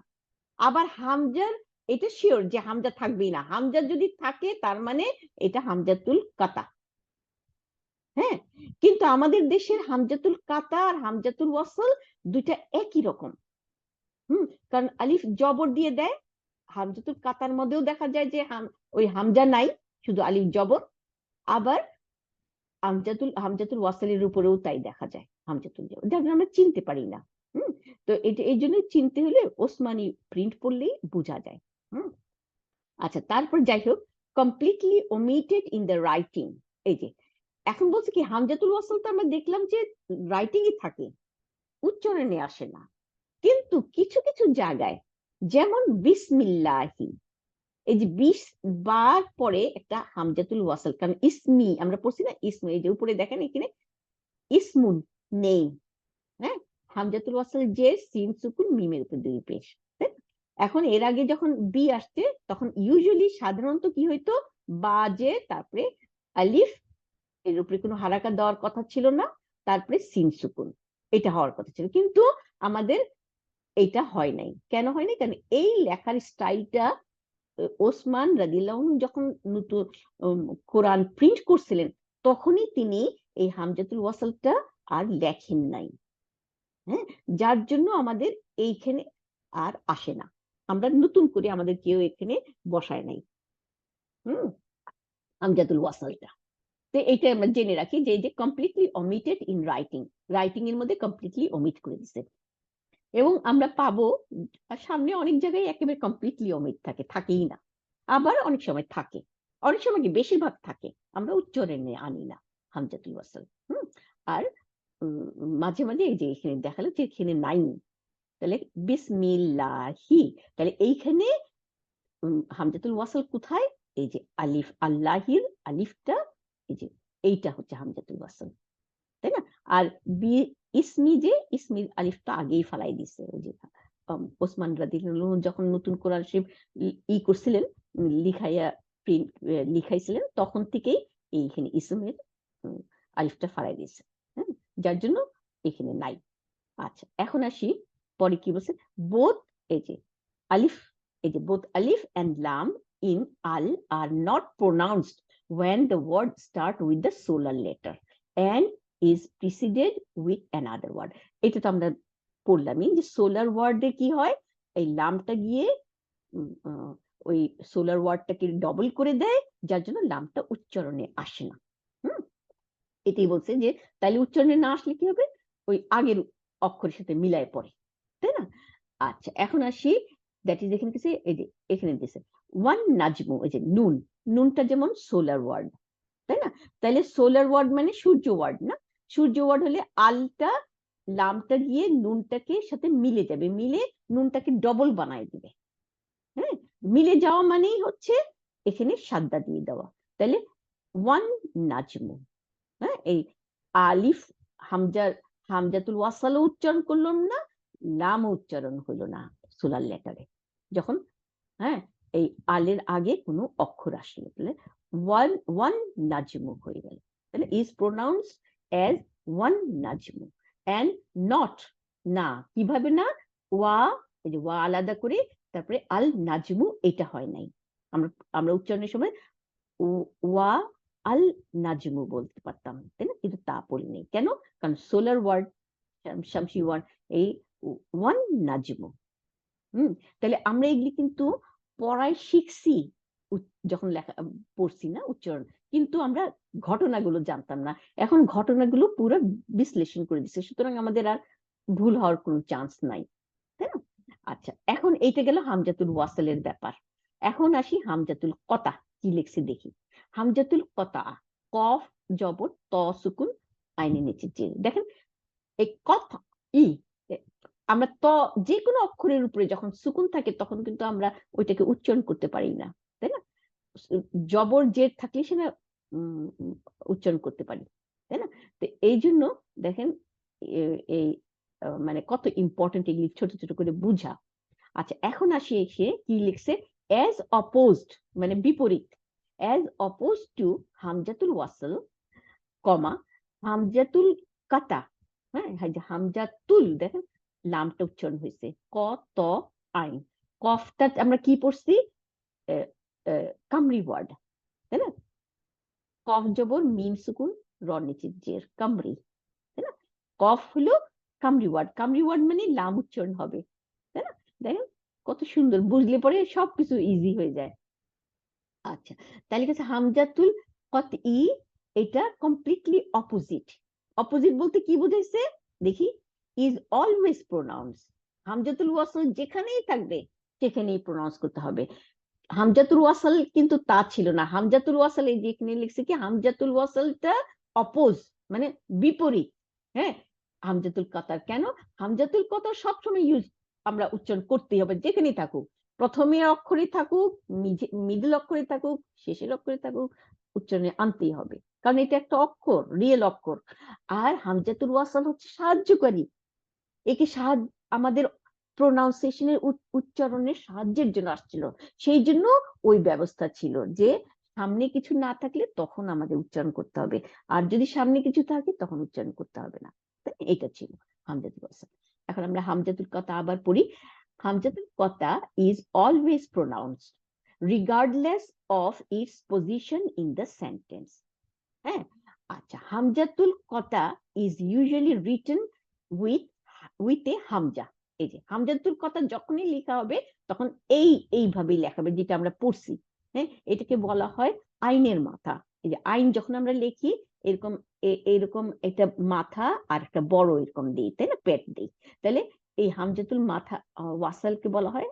আবার হামজার এটা শিওর যে হামজা থাকবেই না, হামজা যদি থাকে তার মানে এটা হামজাতুল কাতা, হ্যাঁ। কিন্তু আমাদের দেশের হামজাতুল কাতা আর হামজাতুল ওয়াসল দুইটা একই রকম। কারণ আলিফ জবর দিয়ে দেয়, হামজাতুল কাতার মধ্যেও দেখা যায় যে ওই হামজা নাই, শুধু আলিফ জবর। আবার হামজাতুল ওয়াসলের উপরেও তাই দেখা যায়, হামজাতুল জবর, যার জন্য আমরা চিনতে পারি না। তো এটা এই জন্য চিনতে হলে ওসমানী প্রিন্ট পড়লেই বোঝা যায়। আচ্ছা, তারপর যাই হোক, completely omitted in the writing. এই যে এখন বলছে কি, হামজাতুল ওয়াসল তো আমরা দেখলাম যে রাইটিং এ থাকে, উচ্চারণে আসে না। কিন্তু কিছু কিছু জায়গায়, যেমন বিসমিল্লাহি, এই যে 20 বার পরে একটা হামজাতুল ওয়াসল, কারণ ইসমি আমরা পড়ছি না, ইসমি, এই যে উপরে দেখেন এখানে ইসমুন নেই, হ্যাঁ। হামজাতুল ওয়াসল যে সিন সুকুন মিমের উপর 2 পেশ। এখন এর আগে যখন বি আসছে তখন ইউজুয়ালি সাধারণত কি হইতো, বাজে তারপরে আলিফ, এর উপরে কোনো হারাকা দেওয়ার কথা ছিল না, তারপরে সিন সুকুন, এটা হওয়ার কথা ছিল। কিন্তু আমাদের এটা হয় নাই। কেন হয় নাই? কারণ এই লেখার স্টাইলটা ওসমান রাদিয়াল্লাহু আনহু যখন নতুন কোরআন প্রিন্ট করছিলেন, তখনই তিনি এই হামজাতুল ওয়াসলটা আর লেখেন নাই, হ্যাঁ। যার জন্য আমাদের এইখানে আর আসে না, আমরা নতুন করে আমাদের কেউ এখানে বসায় নাই হামজাতুল ওয়াসলটা। তো এইটা আমরা জেনে রাখি যে এই যে completely omitted in writing, writing এর মধ্যে কমপ্লিটলি ওমিট করে দিছে। এবং আমরা পাবো সামনে অনেক জায়গায় একেবারে কমপ্লিটলি ওমিট থাকে, থাকেই না, আবার অনেক সময় থাকে, অনেক সময় কি বেশিরভাগ থাকে, আমরা উচ্চারণে আনি না হামজাতুল ওয়াসল। আর মাঝে মাঝে এই যে এখানে দেখালো যে এখানে নাই, তাহলে বিসমিল্লাহি, তাহলে এইখানে হামজাতুল ওয়াসল কোথায়? এই যে আলিফ, আল্লাহির আলিফটা, এই যে এইটা হচ্ছে হামজাতুল ওয়াসল, তাই না? আর ইসমি, যে ইসমির আলিফটা আগেই ফালাই দিছে, ওই যে ওসমান রাদিয়াল্লাহু যখন নতুন কোরআন শরীফ করছিলেন, লিখাইয়া প্রিন্ট লিখাইছিলেন, তখন থেকেই এইখানে ইসমের আলিফটা ফালাই দিয়েছে, হ্যাঁ, যার জন্য এখানে নাই। আচ্ছা, এখন আসি পরে কি বলছে, বোথ, এই যে আলিফ, এই যে both alif and lam in al are not pronounced when the word start with the solar letter and is preceded with another word. এটা তো আমরা পড়লামই যে সোলার ওয়ার্ডে কি হয়, এই লামটা গিয়ে ওই সোলার ওয়ার্ডটাকে ডবল করে দেয়, যার জন্য লামটা উচ্চারণে আসে না। এটাই বলছে যে তাহলে উচ্চারণে না আসলে কি হবে, ওই আগের অক্ষরের সাথে মিলায় পড়ে, তাই না? আচ্ছা, এখন আসি, দ্যাট ইজ এখানে কিছু, এই যে এখানে দিয়েছে ওয়ান নাজমু, এই যে নুন, নুনটা যেমন সোলার ওয়ার্ড, তাই না? তাহলে সোলার ওয়ার্ড মানে সূর্য ওয়ার্ড না, সূর্য ওয়ার্ড হলে আলটা লামটা গিয়ে নুনটাকে সাথে মিলে যাবে, মিলে নুনটাকে ডবল বানায় দিবে, হ্যাঁ। মিলে যাওয়া মানেই হচ্ছে এখানে সাদ্দা দিয়ে দেওয়া, তাহলে ওয়ান নাজমু, হ্যাঁ। এই আলিফ হামজাতুল ওয়াসাল উচ্চারণ করলাম না, লাম উচ্চারণ হলো না সোলার লেটারে, যখন, হ্যাঁ, এই আলের আগে কোনো অক্ষর আসলো, তাহলে ওয়ান নাজমু হয়ে গেল, তাহলে ইজ প্রোনাউন্সড অ্যাজ ওয়ান নাজমু এন্ড নট, না, কিভাবে না, ওয়া, এই যে ওয়া আলাদা করে তারপরে আল নাজমু, এটা হয় নাই। আমরা উচ্চারণের সময় ওয়া আল নাজমু বলতে পারতাম, তাই না? কিন্তু তা বলি নেই, কেন? কারণ সোলার ওয়ার্ড, শামসি ওয়ার্ড, এই ওয়ান নাজমু। তাহলে আমরা এগুলি কিন্তু পড়ায় শিখছি, যখন লেখা পড়ছি না উচ্চারণ, কিন্তু আমরা ঘটনাগুলো জানতাম না, এখন ঘটনাগুলো পুরো বিশ্লেষণ করে দিচ্ছে, সুতরাং আমাদের আর ভুল হওয়ার কোনো চান্স নাই, তাই না? আচ্ছা, এখন এইটা গেল হামজাতুল ওয়াসালের ব্যাপার। এখন আসি হামজাতুল কতা, কি লিখছি দেখি। হামজাতুল কতা, কফ জবর ত সুকুন আইনের নিচে জের। দেখেন এই কথা ই আমরা ত যে কোনো অক্ষরের উপরে যখন সুকুন থাকে তখন কিন্তু আমরা ওইটাকে উচ্চারণ করতে পারি না, তাই না? জবর জের থাকলে সেটা উচ্চারণ করতে পারি, তাই না? তো এই জন্য দেখেন এই মানে কত ইম্পর্টেন্ট এগুলি ছোট ছোট করে বুঝা। আচ্ছা, এখন আসি এসে কি লিখছে, অ্যাজ অপোজড মানে বিপরীত, অ্যাজ অপোজ টু হামজাতুল ওয়াসল কমা হামজাতুল কাতা। হ্যাঁ, হামজাতুল দেখেন লামটা উচ্চারণ হয়েছে ক ত আইন, কফটা আমরা কি পড়ছি কামরি ওয়ার্ড, তাই না? কফ জবর মিম সুকুন র নিচে জের কামরি, তাই না? কফ হলো কামরি ওয়ার্ড মানে লাম উচ্চারণ হবে, তাই না? দেখেন কত সুন্দর, বুঝলে পরে সবকিছু ইজি হয়ে যায়। আচ্ছা, তাহলে কাছে হামজাতুল কত ই এটা কমপ্লিটলি অপোজিট। অপোজিট বলতে কি বুঝাইছে দেখি, ইজ অলওয়েজ প্রোনাউন্স। হামজাতুল ওয়াসল যেখানেই থাকবে সেখানেই প্রোনাউন্স করতে হবে। হামজাতুল ওয়াসাল কিন্তু তা ছিল না। হামজাতুল ওয়াসাল এই যেখানে লিখছে কি, হামজাতুল ওয়াসালটা অপোজ মানে বিপরীত। হ্যাঁ, হামজাতুল কাতার কেন, হামজাতুল কাতার সবসময় আমরা উচ্চারণ করতেই হবে, যেখানেই থাকুক, প্রথমের অক্ষরে থাকুক, মিডল অক্ষরে থাকুক, শেষের অক্ষরে থাকুক, উচ্চারণে আনতেই হবে, কারণ এটা একটা অক্ষর, রিয়েল অক্ষর। আর হামজাতুল ওয়াসাল হচ্ছে সাহায্যকারী, একে সাহায্য আমাদের প্রোনাউন্সিয়েশনের উচ্চারণের সাহায্যের জন্য আসছিল। সেই জন্য ওই ব্যবস্থা ছিল যে সামনে কিছু না থাকলে তখন আমাদের উচ্চারণ করতে হবে, আর যদি সামনে কিছু থাকে তখন উচ্চারণ করতে হবে না। এটা ছিল হামজাতুল ওয়াসাল। এখন আমরা হামজাতুল কথা আবার পড়ি। হামজাতুল কথা is always pronounced regardless of its position in the sentence. হ্যাঁ, আচ্ছা, হামজাতুল কথা is usually written with a Hamza. এই যে হামজাতুল কথা যখনই লেখা হবে তখন এইভাবেই লেখা হবে, যেটা আমরা পড়ছি। হ্যাঁ, এটাকে বলা হয় আইনের মাথা। এই যে আইন যখন আমরা লিখি এরকম এরকম একটা মাথা আর একটা বড় এরকম দিই, তাই না, পেট দিই, তাহলে এই হামজাতুল মাথা ওয়াসালকে বলা হয়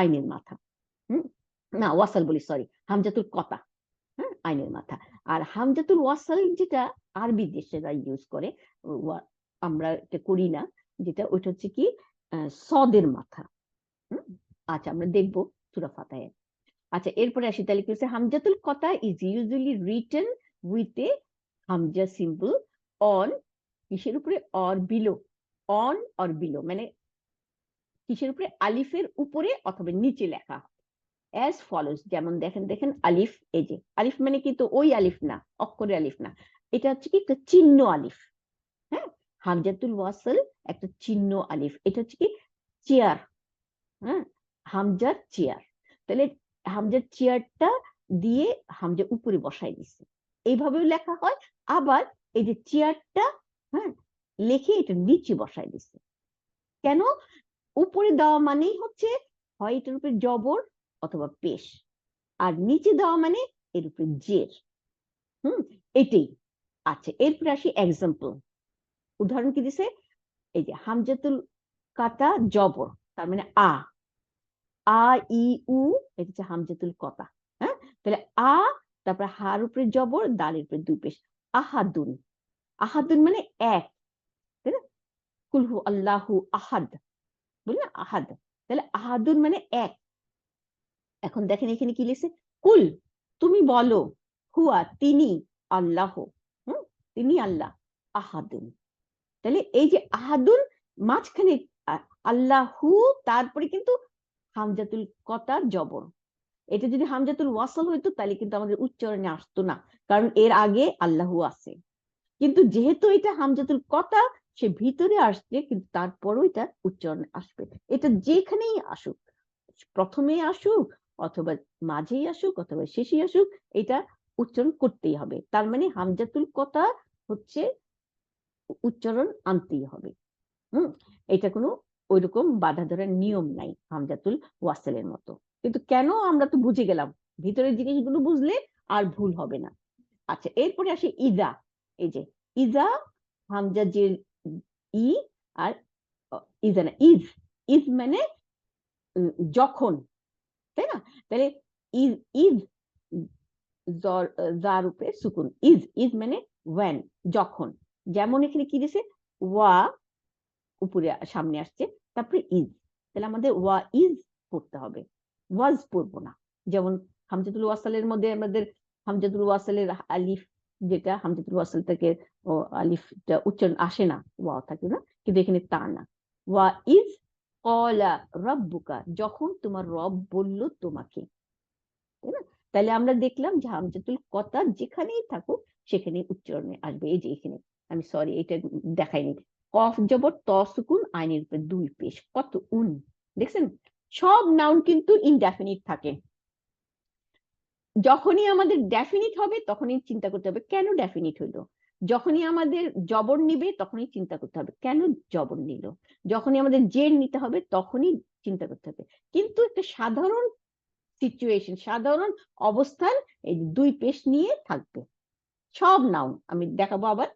আইনের মাথা। না ওয়াসাল বলি, সরি, হামজাতুল কথা, হ্যাঁ, আইনের মাথা। আর হামজাতুল ওয়াসাল যেটা আরবি দেশেরা ইউজ করে, আমরা এটা করি না, যেটা ওইটা হচ্ছে কি সদের মাথা। আচ্ছা, আমরা দেখবো সূরা ফাতিহা। আচ্ছা, এরপরে আসি, তাহলে কি হচ্ছে, হামজাতুল কথা is usually written with a Hamza symbol on, কিসের উপরে, or below, on or below মানে কিসের উপরে, আলিফের উপরে অথবা নিচে লেখা as follows। যেমন দেখেন আলিফ, এই যে আলিফ মানে কিন্তু ওই আলিফ না, অক্ষরে আলিফ না, এটা হচ্ছে কি একটা চিহ্ন আলিফ। হ্যাঁ, হামজাতুল ওয়াসাল একটা চিহ্ন আলিফ, এটা হচ্ছে কি চেয়ার। হ্যাঁ, হামজার চেয়ার, তাহলে হামজার চেয়ারটা দিয়ে হামজা উপরে বসাই দিচ্ছে, এইভাবেও লেখা হয়। আবার এই যে চেয়ারটা, হ্যাঁ, লিখে এটা নিচে বসাই দিচ্ছে। কেন, উপরে দেওয়া মানেই হচ্ছে হয় এটার উপরে জবর অথবা পেশ, আর নিচে দেওয়া মানে এর উপরে জের। এটাই। আচ্ছা, এরপরে আসি এক্সাম্পল, উদাহরণ কি দিছে, এই যে হামজাতুল কাতা জবর, তার মানে আ ই উ, এটা হচ্ছে হামজাতুল কথা। হ্যাঁ, তাহলে আ, তারপরে হার উপরে জবর, দালের উপরে দুই পেশ, আহাদুন। আহাদুন মানে এক, তাই না, কুল হু আল্লাহু আহাদ, বুঝলেন, আহাদ, তাহলে আহাদুন মানে এক। এখন দেখেন এখানে কি লিখছে, কুল তুমি বলো, হুয়া তিনি, আল্লাহ, তিনি আল্লাহ, আহাদুন। তাহলে এই যে আহাদুন মাঝখানে আল্লাহু, তারপরে কিন্তু হামজাতুল কথা জবর। এটা যদি হামজাতুল ওয়াসাল হইতো তাহলে কিন্তু আমাদের উচ্চারণে আসতো না, কারণ এর আগে আল্লাহু আছে। কিন্তু যেহেতু এটা হামজাতুল কথা, সে ভিতরে আসছে, কিন্তু তারপরও এটা উচ্চারণে আসবে। এটা যেখানেই আসুক, প্রথমে আসুক অথবা মাঝেই আসুক অথবা শেষেই আসুক, এটা উচ্চারণ করতেই হবে। তার মানে হামজাতুল কথা হচ্ছে উচ্চারণ আনতেই হবে। এটা কোনো ওইরকম বাধা ধরার নিয়ম নাই হামজাতুল ওয়াসালের মতো। কিন্তু কেন, আমরা তো বুঝে গেলাম, ভিতরের জিনিসগুলো বুঝলে আর ভুল হবে না। আচ্ছা, এরপরে আসে ইজা। এই যে ইজা, হামজা যে ই আর ইজ না, ইজ ইজ মানে যখন, তাই না? তাহলে ইজ ইজ যার উপরে সুকুন, ইজ ইজ মানে ওয়েন, যখন। যেমন এখানে কি দিছে, ওয়া উপরে সামনে আসছে, তারপরে ইজ, তাহলে আমাদের ওয়া ইজ পড়তে হবে, ওয়াজ পড়বো না। যেমন হামজাতুল ওয়াসালের মধ্যে আমাদের হামজাতুল ওয়াসালের আলিফ, যেটা হামজাতুল ওয়াসাল থেকে আলিফটা উচ্চারণ আসে না, ওয়া থাকে না, কিন্তু এখানে তা না। ওয়া ইজ ক্বালা রাব্বুকা, যখন তোমার রব বলল তোমাকে, তাই না? তাহলে আমরা দেখলাম যে হামজাতুল কতা যেখানেই থাকুক সেখানে উচ্চারণে আসবে। এই যে এখানে আমি সরি এটা দেখাইনি, কফ জবর ত সুকুন আইনের উপরে দুই পেশ, কত উন, দেখছেন? সব নাউন কিন্তু ইনডেফিনিট থাকে। যখনই আমাদের ডেফিনিট হবে তখনই চিন্তা করতে হবে কেন ডেফিনিট হইলো। যখনই আমাদের জবর নিবে তখনই চিন্তা করতে হবে কেন জবর নিল। যখনই আমাদের জের নিতে হবে তখনই চিন্তা করতে হবে। কিন্তু একটা সাধারণ সিচুয়েশন, সাধারণ অবস্থান এই দুই পেশ নিয়ে থাকবে সব নাউন। আমি দেখাবো আবার।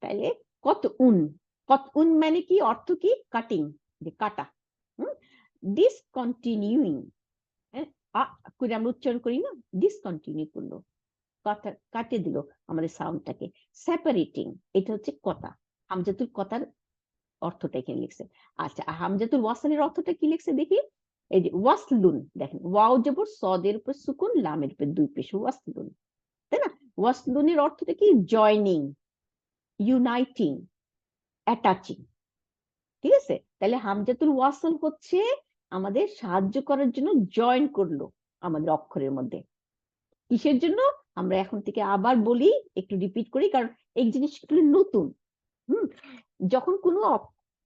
তাহলে কত উন, কত উন মানে কি, অর্থ কি, কাটিং, যে কাটা। ডিসকন্টিনিউইং করে আমরা উচ্চারণ করি না, ডিসকন্টিনিউ করলো, কথা কাটে দিল আমাদের সাউন্ডটাকে। সেপারেটিং, এটা হচ্ছে কথা। হামজাতুল কথার অর্থটা এখানে লিখছে। আচ্ছা, হামজাতুল ওয়াসালের অর্থটা কি লিখছে দেখি। এই যে ওয়াসলুন, দেখেন ওয়াও জবর সদের উপর সুকুন লামের উপর দুই পেশ, ওয়াসলুন, তাই না? ওয়াসলুনের অর্থটা কি, জয়নিং, ইউনাইটিং, অ্যাটাচিং। ঠিক আছে, তাহলে হামজাতুল ওয়াসাল হচ্ছে আমাদের সাহায্য করার জন্য জয়েন করলো আমাদের অক্ষরের মধ্যে। কিসের জন্য আমরা এখন থেকে আবার বলি, একটু রিপিট করি, কারণ এই জিনিসগুলো নতুন। যখন কোনো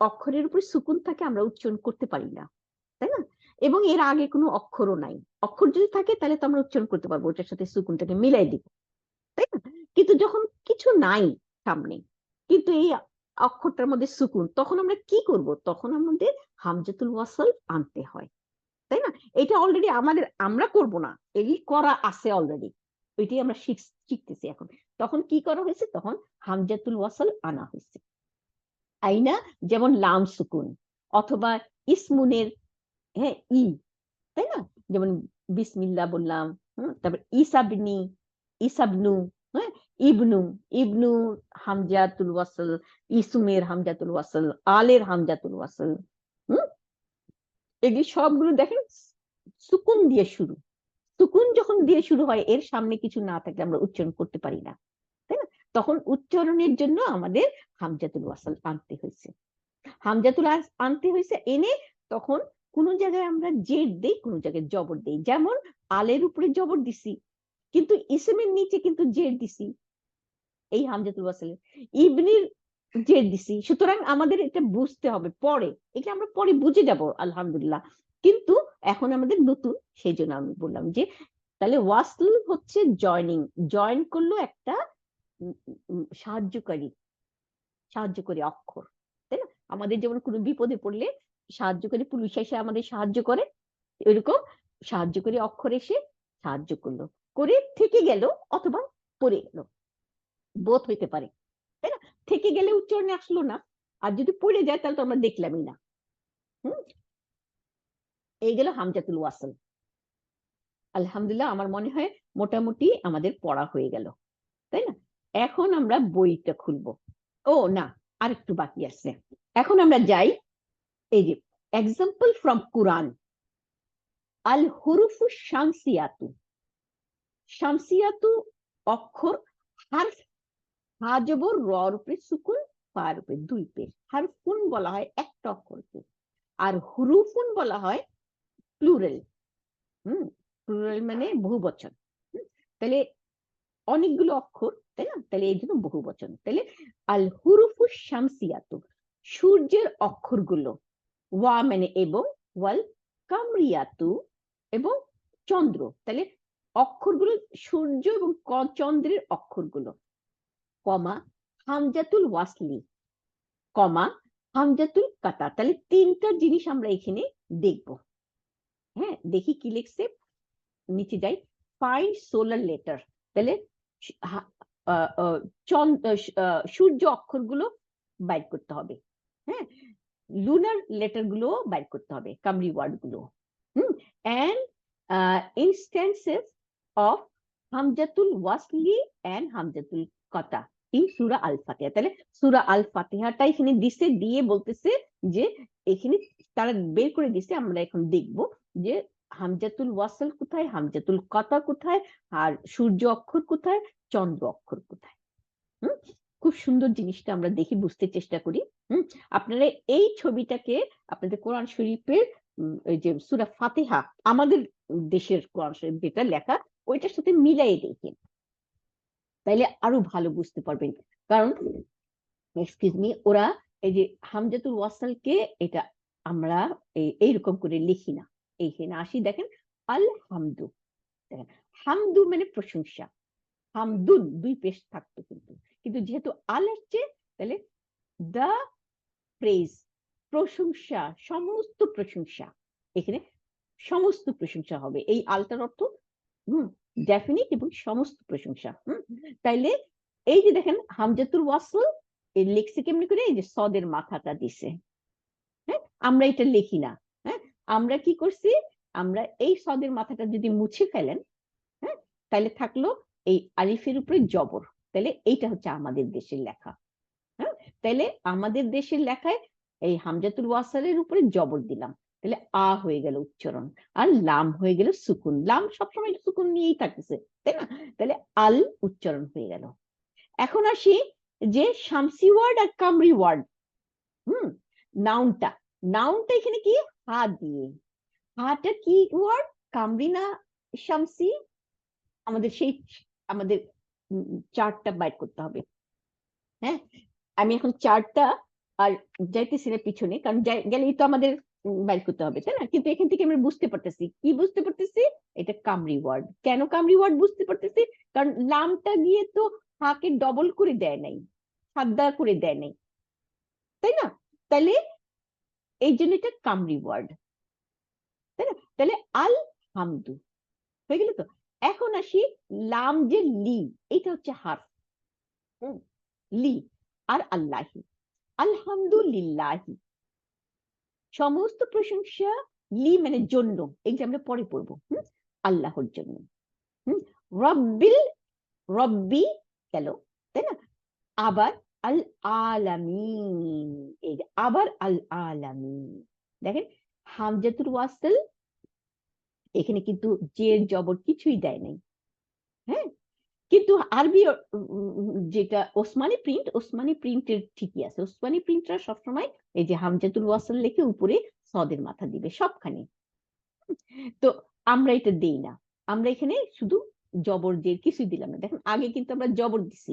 অক্ষরের উপর সুকুন থাকে আমরা উচ্চারণ করতে পারি না, তাই না? এবং এর আগে কোনো অক্ষরও নাই। অক্ষর যদি থাকে তাহলে তো আমরা উচ্চারণ করতে পারবো, ওটার সাথে সুকুনটাকে মিলাই দিব, তাই না? কিন্তু যখন কিছু নাই সামনে, কিন্তু এই অক্ষরটার মধ্যে সুকুন, তখন আমরা কি করব? তখন আমাদের হামজাতুল ওয়াসাল আনতে হয়, তাই না? এটা অলরেডি আমাদের, আমরা করব না, এই করা আছে অলরেডি, ওইটাই আমরা শিখতেছি এখন। তখন কি করা হয়েছে? তখন হামজাতুল ওয়াসাল আনা হয়েছে, আইনা। যেমন লাম সুকুন, অথবা ইসমুনের হ্যাঁ ই, তাই না? যেমন বিসমিল্লাহ বললাম, তারপর ইসাবনি, ইসাবনু, হ্যাঁ, ইবনু, ইবনু হামজাতুল ওয়াসল, ইসুমের হামজাতুল ওয়াসল, আলের হামজাতুল ওয়াসল। এগুলি সবগুলো দেখেন সুকুন দিয়ে শুরু। সুকুন যখন দিয়ে শুরু হয়, এর সামনে কিছু না থাকলে আমরা উচ্চারণ করতে পারি না, তাই না? তখন উচ্চারণের জন্য আমাদের হামজাতুল ওয়াসাল আনতে হয়েছে। হামজাতুল আনতে হয়েছে, এনে তখন কোন জায়গায় আমরা জের দেই, কোন জায়গায় জবর দেই। যেমন আলের উপরে জবর দিছি, কিন্তু ইসমের নিচে কিন্তু জের দিছি, এই হামজাতুল ওয়াসালের। ইবনির জের দিছি, সুতরাং আমাদের এটা বুঝতে হবে পরে, এটা আমরা পরে বুঝে যাব আলহামদুলিল্লাহ। কিন্তু এখন আমাদের নতুন, সেই জন্য আমি বললাম যে তাহলে ওয়াসল হচ্ছে জয়নিং, জয়েন করলো একটা সাহায্যকারী, সাহায্যকারী অক্ষর, তাই না? আমাদের যেমন কোনো বিপদে পড়লে সাহায্যকারী পুলিশ এসে আমাদের সাহায্য করে, এরকম সাহায্যকারী অক্ষর এসে সাহায্য করলো, করে থেকে গেল অথবা পড়ে গেল, বোধ হইতে পারে, তাই না? থেকে গেলে উচ্চারণে আসলো না, আর যদি পড়ে যায় তাহলে তো আমরা দেখলামই না। এই গেল হামজাতুল ওয়াসল। আলহামদুলিল্লাহ, আমার মনে হয় মোটামুটি আমাদের পড়া হয়ে গেল, তাই না? এখন আমরা বইটা খুলবো। ও না, আরেকটু বাকি আছে। এখন আমরা যাই, এই যে এক্সাম্পল ফ্রম কুরআন। আল হুরুফু শামসিয়াতু, শামসিয়াতু অক্ষর, হারফ, হা জবর রর উপরে সুকুন, ফার উপরে দুই পেশ। হারফুন বলা হয় একটা অক্ষরকে, আর হুরুফুন বলা হয় প্লুরাল। প্লুরাল মানে বহু বচন। তাহলে অনেকগুলো অক্ষর, তাই না? তাহলে এই জন্য বহু বচন। তাহলে আল হুরুফু শামসিয়াতু, সূর্যের অক্ষরগুলো, ওয়া মানে এবং, ওয়াল কামরিয়াতু এবং চন্দ্র। তাহলে অক্ষরগুলো সূর্য এবং চন্দ্রের অক্ষরগুলো, কমা হামজাতুল ওয়াসলি, কমা হামজাতুল কাতা। তাহলে তিনটা জিনিস আমরা এখানে দেখব। হ্যাঁ, দেখি কি লিখছে, নিচে যাই। ফাইন্ড সোলার লেটার, তাহলে সূর্য অক্ষরগুলো বাইর করতে হবে। হ্যাঁ, লুনার লেটার গুলো বাইর করতে হবে, কামরি ওয়ার্ড গুলো। এন্ড ইনস্ট্যান্সেস অফ হামজাতুল ওয়াসলি এন্ড হামজাতুল কতা ইন সূরা আল ফাতিহা। তাহলে সূরা আল ফাতিহাটা এখানে দিছে, দিয়ে বলতেছে যে এখানে তারা বের করে দিছে, আমরা এখন দেখব যে হামজাতুল ওয়াসল কোথায়, হামজাতুল কতা কোথায়, আর সূর্য অক্ষর কোথায়, চন্দ্র অক্ষর কোথায়। খুব সুন্দর জিনিসটা আমরা দেখি, বুঝতে চেষ্টা করি। আপনারা এই ছবিটাকে আপনাদের কোরআন শরীফের এই যে সূরা ফাতিহা আমাদের দেশের কোরআন শরীফ যেটা লেখা ওইটার সাথে মিলাই দেখেন, তাইলে আরো ভালো বুঝতে পারবেন। কারণ এক্সকিউজ মি, ওরা এই যে হামজাতুল ওয়াসালকে এটা আমরা এইরকম করে লিখি না। এইখানে আসি, দেখেন আল হামদু, দেখেন হামদু মানে প্রশংসা, হামদুন দুই পেশ থাকতো, কিন্তু যেহেতু আল আসছে তাহলে দা প্রেজ, প্রশংসা, সমস্ত প্রশংসা, এখানে সমস্ত প্রশংসা হবে। এই আলটার অর্থ ডেফিনিট এবং সমস্ত প্রশংসা। তাইলে এই যে দেখেন হামজাতুল ওয়াসল এই লিখছে কেমনি করে, এই যে সদের মাথাটা দিছে। হ্যাঁ, আমরা এটা লিখি না। হ্যাঁ, আমরা কি করছি, আমরা এই সদের মাথাটা যদি মুছে ফেলেন, হ্যাঁ, তাহলে থাকলো এই আলিফের উপরে জবর। তাহলে এইটা হচ্ছে আমাদের দেশের লেখা। হ্যাঁ, তাহলে আমাদের দেশের লেখায় এই হামজাতুল ওয়াসালের উপরে জবর দিলাম, তাহলে আ হয়ে গেল উচ্চারণ, আর লাম হয়ে গেল সুকুন। লাম সবসময় সুকুন নিয়েই থাকতেছে, তাই না? তাহলে আল উচ্চারণ হয়ে গেল। এখন আসি যে শামসি ওয়ার্ড আর কামরি ওয়ার্ড। নাউনটা, নাউনটা এখানে কি, হা দিয়ে। হাটা কি ওয়ার্ড, কামরি না শামসি? আমাদের সেই আমাদের চার্টটা বাইর করতে হবে। হ্যাঁ, আমি এখন চার্টটা আর যাইতেছি না পিছনে, কারণ গেলেই তো আমাদের বাইর করতে হবে, তাই না? কিন্তু এখান থেকে আমরা বুঝতে পারতেছি, কি বুঝতে পারতেছি, এটা কামরি ওয়ার্ড। কেন কামরি ওয়ার্ড বুঝতে পারতেছি, কারণ লামটা গিয়ে তো হাকে ডবল করে দেয় নাই, সাদ্দা করে দেয় নাই, তাই না? তাহলে এই জন্য এটা কামরি ওয়ার্ড, তাই না? তাহলে আল হামদু হয়ে গেল তো। এখন আসি লাম যে লি, এটা হচ্ছে হার্ফ, লি আর আল্লাহি, আলহামদুলিল্লাহি, সমস্ত প্রশংসা লি মানে জন্য, এই যে আমরা পরে পড়বো, আল্লাহর জন্য। রব্বিল, রব্বি গেল, তাই না? আবার আল আলামিন, এই যে আবার আল আলামিন। দেখেন হামজাতুল ওয়াসল এখানে কিন্তু জের জবর কিছুই দেয় নাই। হ্যাঁ, কিন্তু আরবি যেটা ওসমানী প্রিন্ট, ওসমানী প্রিন্টের ঠিকই আছে। ওসমানী প্রিন্টরা সবসময় এই যে হামজাতুল ওয়াসল লিখে উপরে সদের মাথা দিবে সবখানে। তো আমরা এটা দেই না, আমরা এখানে শুধু জবর জের কিছুই দিলাম না। দেখেন আগে কিন্তু আমরা জবর দিছি,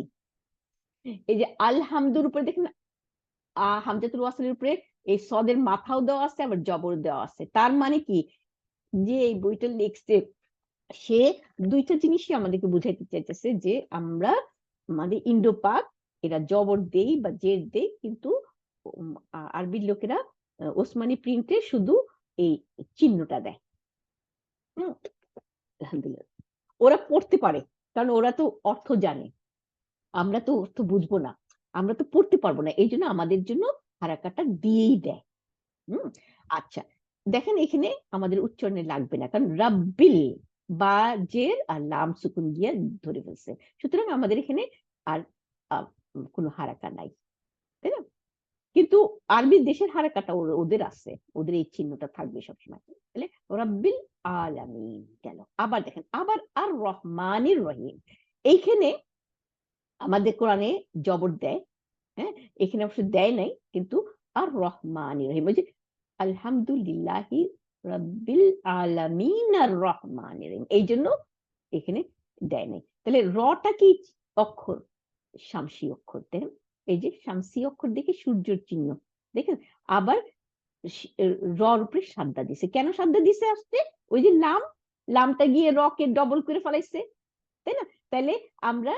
এই যে আলহামদুর উপরে দেখেন হামজাতুল ওয়াসলের উপরে এই সদের মাথাও দেওয়া আছে, আবার জবর দেওয়া আছে। তার মানে কি, যে এই বইটা লিখছে সে দুইটা জিনিসই আমাদেরকে বুঝাইতে চাইতেছে, যে আমরা আমাদের ইন্ডো পাক এরা জবর দেই বা জের দেই, কিন্তু আরবির লোকেরা ওসমানী প্রিন্টে শুধু এই চিহ্নটা দেয়। আলহামদুলিল্লাহ, ওরা পড়তে পারে, কারণ ওরা তো অর্থ জানে, আমরা তো অর্থ বুঝবো না, আমরা তো পড়তে পারবো না, এই জন্য আমাদের জন্য হারাকাটা দিয়েই দেয়। আচ্ছা, দেখেন এখানে আমাদের উচ্চারণে লাগবে না, কারণ রাব্বিল বা জের আর লাম সুকুন দিয়ে ধরে ফেলছে, সুতরাং আমাদের এখানে আর কোনো হারাকা নাই, তাই না? কিন্তু আরবি দেশের হারাকাটা ওদের আছে, ওদের এই চিহ্নটা থাকবে সবসময়। তাহলে রাব্বিল আলামিন গেল। আবার দেখেন, আবার আর রহমানির রহিম, এইখানে আমাদের কোরআনে জবর দেয়, হ্যাঁ, এখানে অবশ্য দেয় নাই, কিন্তু আর রহমানির রহিম, ওই যে আলহামদুলিল্লাহি রাব্বিল আলামিন আর রহমানির রহিম, এই জন্য এখানে দেয় নাই। তাহলে রটা কি অক্ষর, শামসি অক্ষর। দেখেন এই যে শামসি অক্ষর দেখে সূর্যের চিহ্ন, দেখেন আবার রর উপরে সাদ্দা দিছে। কেন সাদ্দা দিছে আসতে, ওই যে লাম, লামটা গিয়ে রকে ডবল করে ফেলাইছে, তাই না? তাহলে আমরা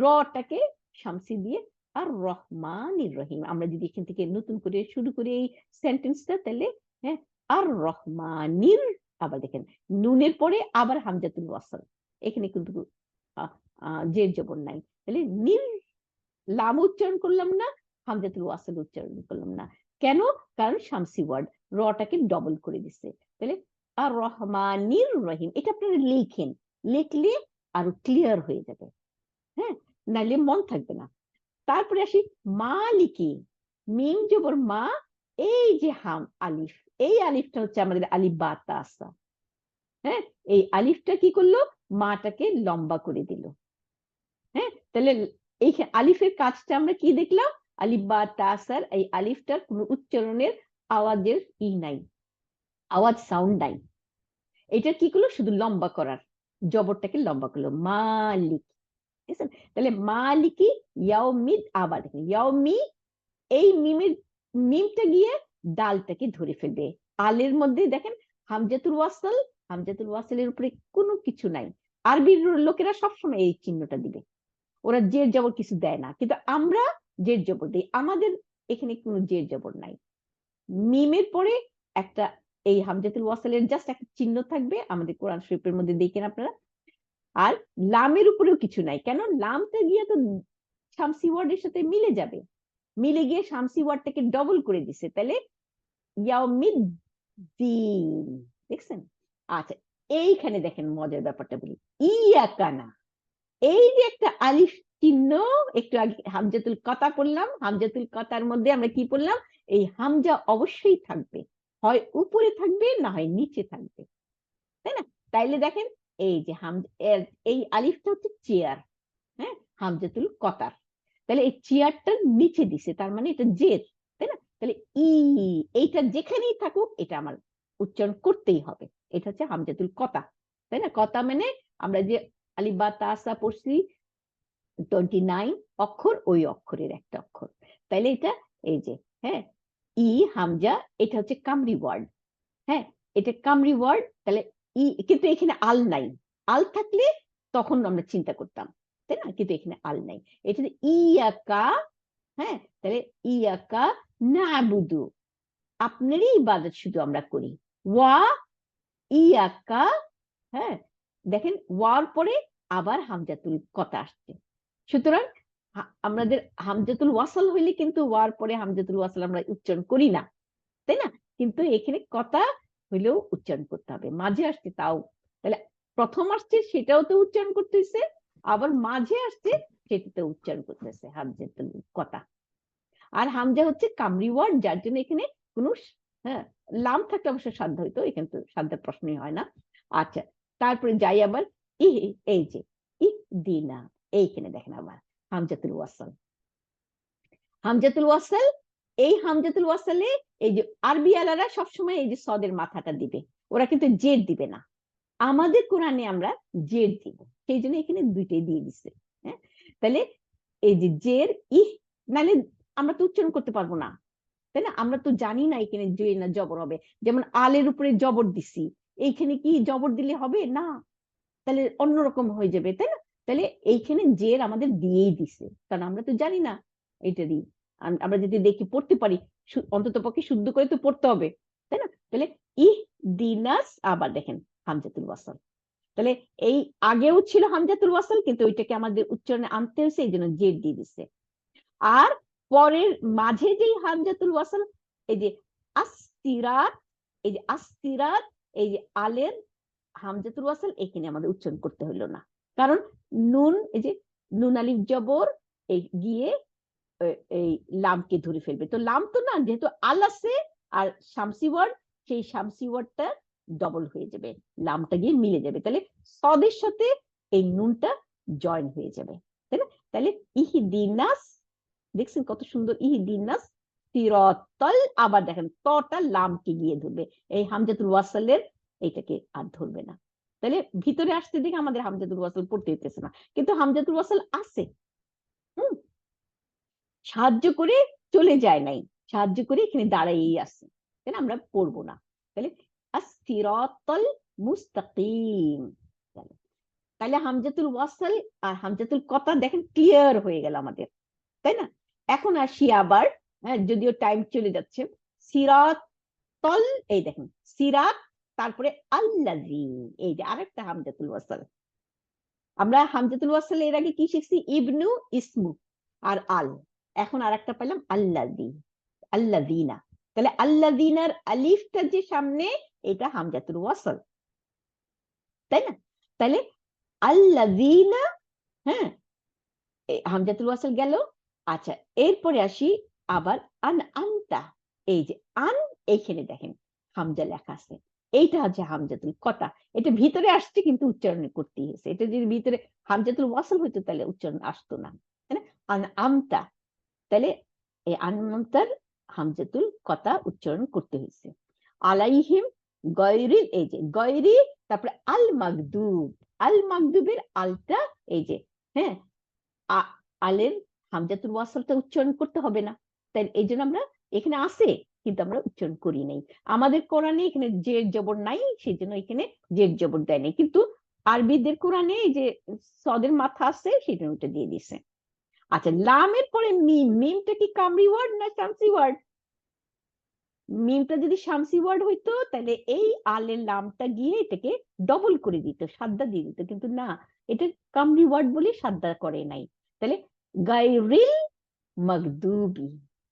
রটাকে শামসি দিয়ে আর রহমানির রহিম, আমরা যদি এখান থেকে নতুন করে শুরু করি এই সেন্টেন্সটা, তাহলে হ্যাঁ আর রহমানির, আবার দেখেন নুনের পরে আবার হামজাতুল ওয়াসল, এখানে কিন্তু জের জবর নাই, তাহলে নীল লাম উচ্চারণ করলাম না, হামজাতুল ওয়াসল উচ্চারণ করলাম না, কেন? কারণ শামসি ওয়ার্ড, রটাকে ডবল করে দিচ্ছে। তাহলে আর রহমানির রহিম, এটা আপনারা লিখেন, লিখলে আরো ক্লিয়ার হয়ে যাবে, হ্যাঁ, নাইলে মন থাকবে না। তারপরে আসি মালিকি, মিম জবর মা, এই যে হাম আলিফ, এই আলিফটা হচ্ছে আমাদের আলিফ বা তা আসা, হ্যাঁ, এই আলিফটা কি করলো? মাটাকে লম্বা করে দিল, হ্যাঁ। তাহলে এই আলিফের কাজটা আমরা কি দেখলাম? আলিফ বা তা আসার এই আলিফটার কোনো উচ্চারণের আওয়াজের নাই, আওয়াজ সাউন্ড নাই। এটা কি করলো? শুধু লম্বা করার, জবরটাকে লম্বা করলো, মালিক। তাহলে মালিকি ইয়াউমিদ, আবার দেখেন ইয়াউমি, এই মিমটা গিয়ে ডালটাকে ধরে ফেলবে। আলের মধ্যে দেখেন হামজাতুল ওয়াসাল, হামজাতুল ওয়াসালের উপরে কোনো কিছু নাই। আরবির লোকেরা সবসময় এই চিহ্নটা দিবে, ওরা জের জবর কিছু দেয় না, কিন্তু আমরা জের জবর দিই। আমাদের এখানে কোনো জের জবর নাই। মিমের পরে একটা এই হামজাতুল ওয়াসালের জাস্ট একটা চিহ্ন থাকবে, আমাদের কোরআন শরীফের মধ্যে দেখেন আপনারা। আর লামের উপরেও কিছু নাই, কেন? লামটা গিয়ে তো শামসি ওয়ার্ডের সাথে মিলে যাবে, মিলে গিয়ে শামসি ওয়ার্ডটাকে ডবল করে দিছে, তাহলে ইয়াউমিদ্দিন, দেখছেন? আচ্ছা, এইখানে দেখেন মজার ব্যাপারটা বলি, ইয়াকানা, এই যে একটা আলিফ চিহ্ন, একটু আগে হামজাতুল কথা পড়লাম, হামজাতুল কথার মধ্যে আমরা কি পড়লাম? এই হামজা অবশ্যই থাকবে, হয় উপরে থাকবে না হয় নিচে থাকবে, তাই না? তাইলে দেখেন এই যে এই আলিফটা হচ্ছে চেয়ার, হ্যাঁ, হামজাতুল কথার, তাহলে এই চেয়ারটার নিচে দিছে, তার মানে এটা জের, তাই না? তাহলে এইটা যেখানেই থাকুক এটা আমার উচ্চারণ করতেই হবে। এটা হচ্ছে হামজাতুল কথা, তাই না? কথা মানে আমরা যে আলিফ বা তা সা পড়ছি 29 অক্ষর, ওই অক্ষরের একটা অক্ষর, তাইলে এটা এই যে, হ্যাঁ, হামজা, এটা হচ্ছে কামরি ওয়ার্ড, হ্যাঁ, এটা কামরি ওয়ার্ড। তাহলে কিন্তু এখানে আল নাই, আল থাকলে তখন আমরা চিন্তা করতাম, তাই না? কিন্তু এখানে আল নাই, এটা ইয়াকা, হ্যাঁ, তাহলে ইয়াকা নাবুদু, আপনারই ইবাদত শুধু আমরা করি, ওয়া ইয়াকা, হ্যাঁ, দেখেন ওয়ার পরে আবার হামজাতুল কথা আসছে, সুতরাং আমাদের হামজাতুল ওয়াসাল হইলে কিন্তু ওয়ার পরে হামজাতুল ওয়াসাল আমরা উচ্চারণ করি না, তাই না? কিন্তু এখানে কথা হইলেও উচ্চারণ করতে হবে, মাঝে আসছে তাও, তাহলে প্রথম আসছে সেটাও তো উচ্চারণ করতেছে, আবার মাঝে আসছে সেটাতে উচ্চারণ করতেছে হামজাতুল কথা। আর হামজা হচ্ছে কামরি ওয়ার্ড, যার জন্য এখানে কোনো, হ্যাঁ, লাম থাকলে অবশ্য সাধ্য হইতো, এখানে তো সাধ্যের প্রশ্নই হয় না। আচ্ছা, তারপরে যাই আবার এই যে দিনা, এইখানে দেখেন আবার হামজাতুল ওয়াসাল, হামজাতুল ওয়াসাল, এই হামজাতুল ওয়াসালে এই যে আরবি আলারা সবসময় এই যে সদের মাথাটা দিবে, ওরা কিন্তু জের দিবে না। আমাদের কোরআনে আমরা জের দিব, সেই জন্য এখানে দুইটাই দিয়ে দিচ্ছে, হ্যাঁ। তাহলে এই যে জের নাহলে আমরা তো উচ্চারণ করতে পারবো না, তাই না? আমরা তো জানি না এখানে জের না জবর হবে, যেমন আলের উপরে জবর দিছি, এইখানে কি জবর দিলে হবে না? তাহলে অন্যরকম হয়ে যাবে, তাই না? তাহলে এইখানে জের আমাদের দিয়েই দিছে, কারণ আমরা তো জানি না এটারই, আমরা যদি দেখি পড়তে পারি, অন্তত পক্ষে শুদ্ধ করে তো পড়তে হবে, তাই না? তাহলে দিনাস, আবার দেখেন হামজাতুল ওয়াসাল, তাহলে এই আগেও ছিল হামজাতুল ওয়াসাল, কিন্তু ওইটাকে আমাদের উচ্চারণে আনতে হয়েছে, এই জন্য জের দিয়ে দিচ্ছে। আর পরের মাঝে যেই হামজাতুল ওয়াসাল, এই যে আসতিরাত, এই যে আসতিরাত, এই যে আলের হামজাতুল ওয়াসাল এখানে আমাদের উচ্চারণ করতে হলো না, কারণ নুন, এই যে নুন আলিফ জবর এই গিয়ে এই লামকে ধরে ফেলবে, তো লাম তো না, যেহেতু আল আছে আর শামসি ওয়ার্ড, সেই শামসি ওয়ার্ডটা ডবল হয়ে যাবে, লামটা গিয়ে মিলে যাবে, তাহলে সদের সাথে এই নুনটা জয়েন হয়ে যাবে, তাই না? তাহলে ইহদিনাস, দেখছেন কত সুন্দর, ইহদিনাস সিরাতাল, আবার দেখেন তটা লামকে গিয়ে ধরবে, এই হামজাতুল ওয়াসালের এইটাকে আর ধরবে না, তাহলে ভিতরে আসতে দেখে আমাদের হামজাতুল ওয়াসাল পড়তে হইতেছে না, কিন্তু হামজাতুল ওয়াসাল আছে, সাহায্য করে চলে যায় নাই, সাহায্য করে এখানে দাঁড়াইই আছে, তাই না? আমরা পড়বো না, তাহলে আসিরাতাল মুস্তাকিম, তাহলে হামজাতুল ওয়াসাল আর হামজাতুল কথা দেখেন ক্লিয়ার হয়ে গেল আমাদের, তাই না? এখন আসি আবার, হ্যাঁ, যদিও টাইম চলে যাচ্ছে, সিরাতল, এই দেখেন সিরাত, তারপরে আল্লাযী, এই যে আরেকটা হামজাতুল ওয়াসাল। আমরা হামজাতুল ওয়াসাল এর আগে কি শিখছি? ইবনু, ইসমু আর আল, এখন আরেকটা পেলাম আল্লাযী, আল্লাযীনা, তাহলে আল্লাযিনার আলিফটা যে সামনে, এটা হামজাতুল ওয়াসল, তাই না? তাহলে আল্লাযিনা, হ্যাঁ, হামজাতুল ওয়াসল গেল। আচ্ছা, এরপরে আসি আবার আন আনতা। এই যে আন, এইখানে দেখেন হামজা লেখা আছে, এইটা হচ্ছে হামজাতুল কতা। এটা ভিতরে আসছে কিন্তু উচ্চারণ করতেই হয়েছে। এটা যদি ভিতরে হামজাতুল ওয়াসল হইতো তাহলে উচ্চারণ আসতো না, তাই না? আন আমতা, তাহলে এই আনমন্তার হামজাতুল কতা উচ্চারণ করতে হয়েছে। আলাইহিম গয়রিল, এই যে গয়রি, তারপরে আল মাগদুব, আল মাগদুবের আলটা এই যে, হ্যাঁ, আলের হামজাতুল ওয়াসলটা উচ্চারণ করতে হবে না, তাই এই জন্য আমরা এখানে আছে কিন্তু আমরা উচ্চারণ করি নাই। আমাদের কোরআনে এখানে জের জবর নাই, সেই জন্য এখানে জের জবর দেয় নাই, কিন্তু আরবিদের কোরআনে এই যে সদের মাথা আছে সেটা ওটা দিয়ে দিছে। আচ্ছা, লামের পরে মিম, মিমটা কি কামরি ওয়ার্ড না শামসি ওয়ার্ড? মিমটা যদি শামসি ওয়ার্ড হইতো তাহলে এই আলের লামটা গিয়ে এটাকে ডবল করে দিত, সাদ্দা দিয়ে দিত, কিন্তু না, এটা কামরি ওয়ার্ড বলে সাদ্দা করে নাই। তাহলে গায়রিল মাগদুবি,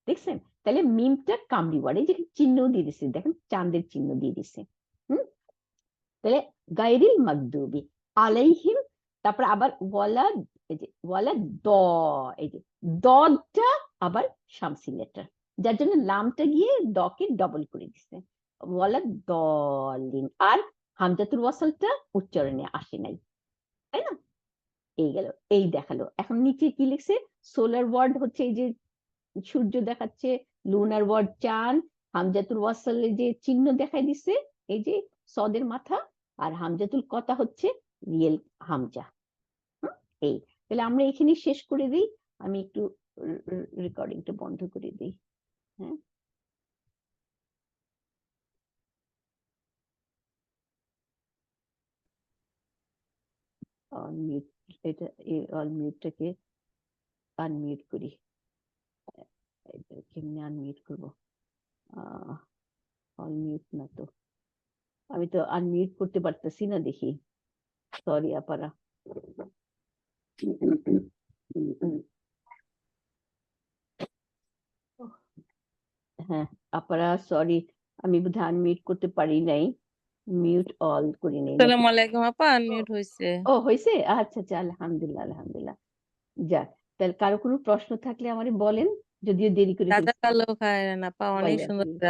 দেখছেন? তাহলে মিমটা কামরি ওয়ার্ড, এই যে চিহ্ন দিয়ে দিছে, দেখেন চাঁদের চিহ্ন দিয়ে দিছে। তাহলে গায়রিল মাগদুবি আলাইহিম, তারপর আবার ওয়ালা, এই যে ওয়ালা দ, এই যে দটা আবার শামসি লেটার, যার জন্য লামটা গিয়ে দকে ডবল করে দিছে, ওয়ালা দলিন। আর হামজাতুল ওয়াসলটা উচ্চারণে আসে নাই, তাই না? এই গেল, এই দেখালো। এখন নিচে কি লিখছে? সোলার ওয়ার্ড হচ্ছে এই যে সূর্য দেখাচ্ছে, লুনার ওয়ার্ড চাঁদ, হামজাতুল ওয়াসলের যে চিহ্ন দেখাই দিছে এই যে সদের মাথা, আর হামজাতুল কতা হচ্ছে রিয়েল হামজা। এই, তাহলে আমরা এখানে শেষ করে দিই। আমি একটু রেকর্ডিংটা বন্ধ করে দিই। হ্যাঁ, অনমিউট, এটা অনমিউটটাকে আনমিউট করি। কেমনে আনমিউট করবো? অনমিউট না তো, আমি তো আনমিউট করতে পারতেছি না, দেখি। সরি আপারা। হ্যাঁ আপারা, সরি, আমি বোধহয় আনমিউট করতে পারি নাই, মিউট অল করি নাই। আসসালামু আলাইকুম আপা, আনমিউট হইছে। ও হয়েছে, আচ্ছা আচ্ছা, আলহামদুলিল্লাহ আলহামদুলিল্লাহ। যাক, তাহলে কারো কোনো প্রশ্ন থাকলে আমারে বলেন, যদিও দেরি করে ফেলছি। দাদা কালো খায় না আপা, অনেক বলেন। সুন্দর করে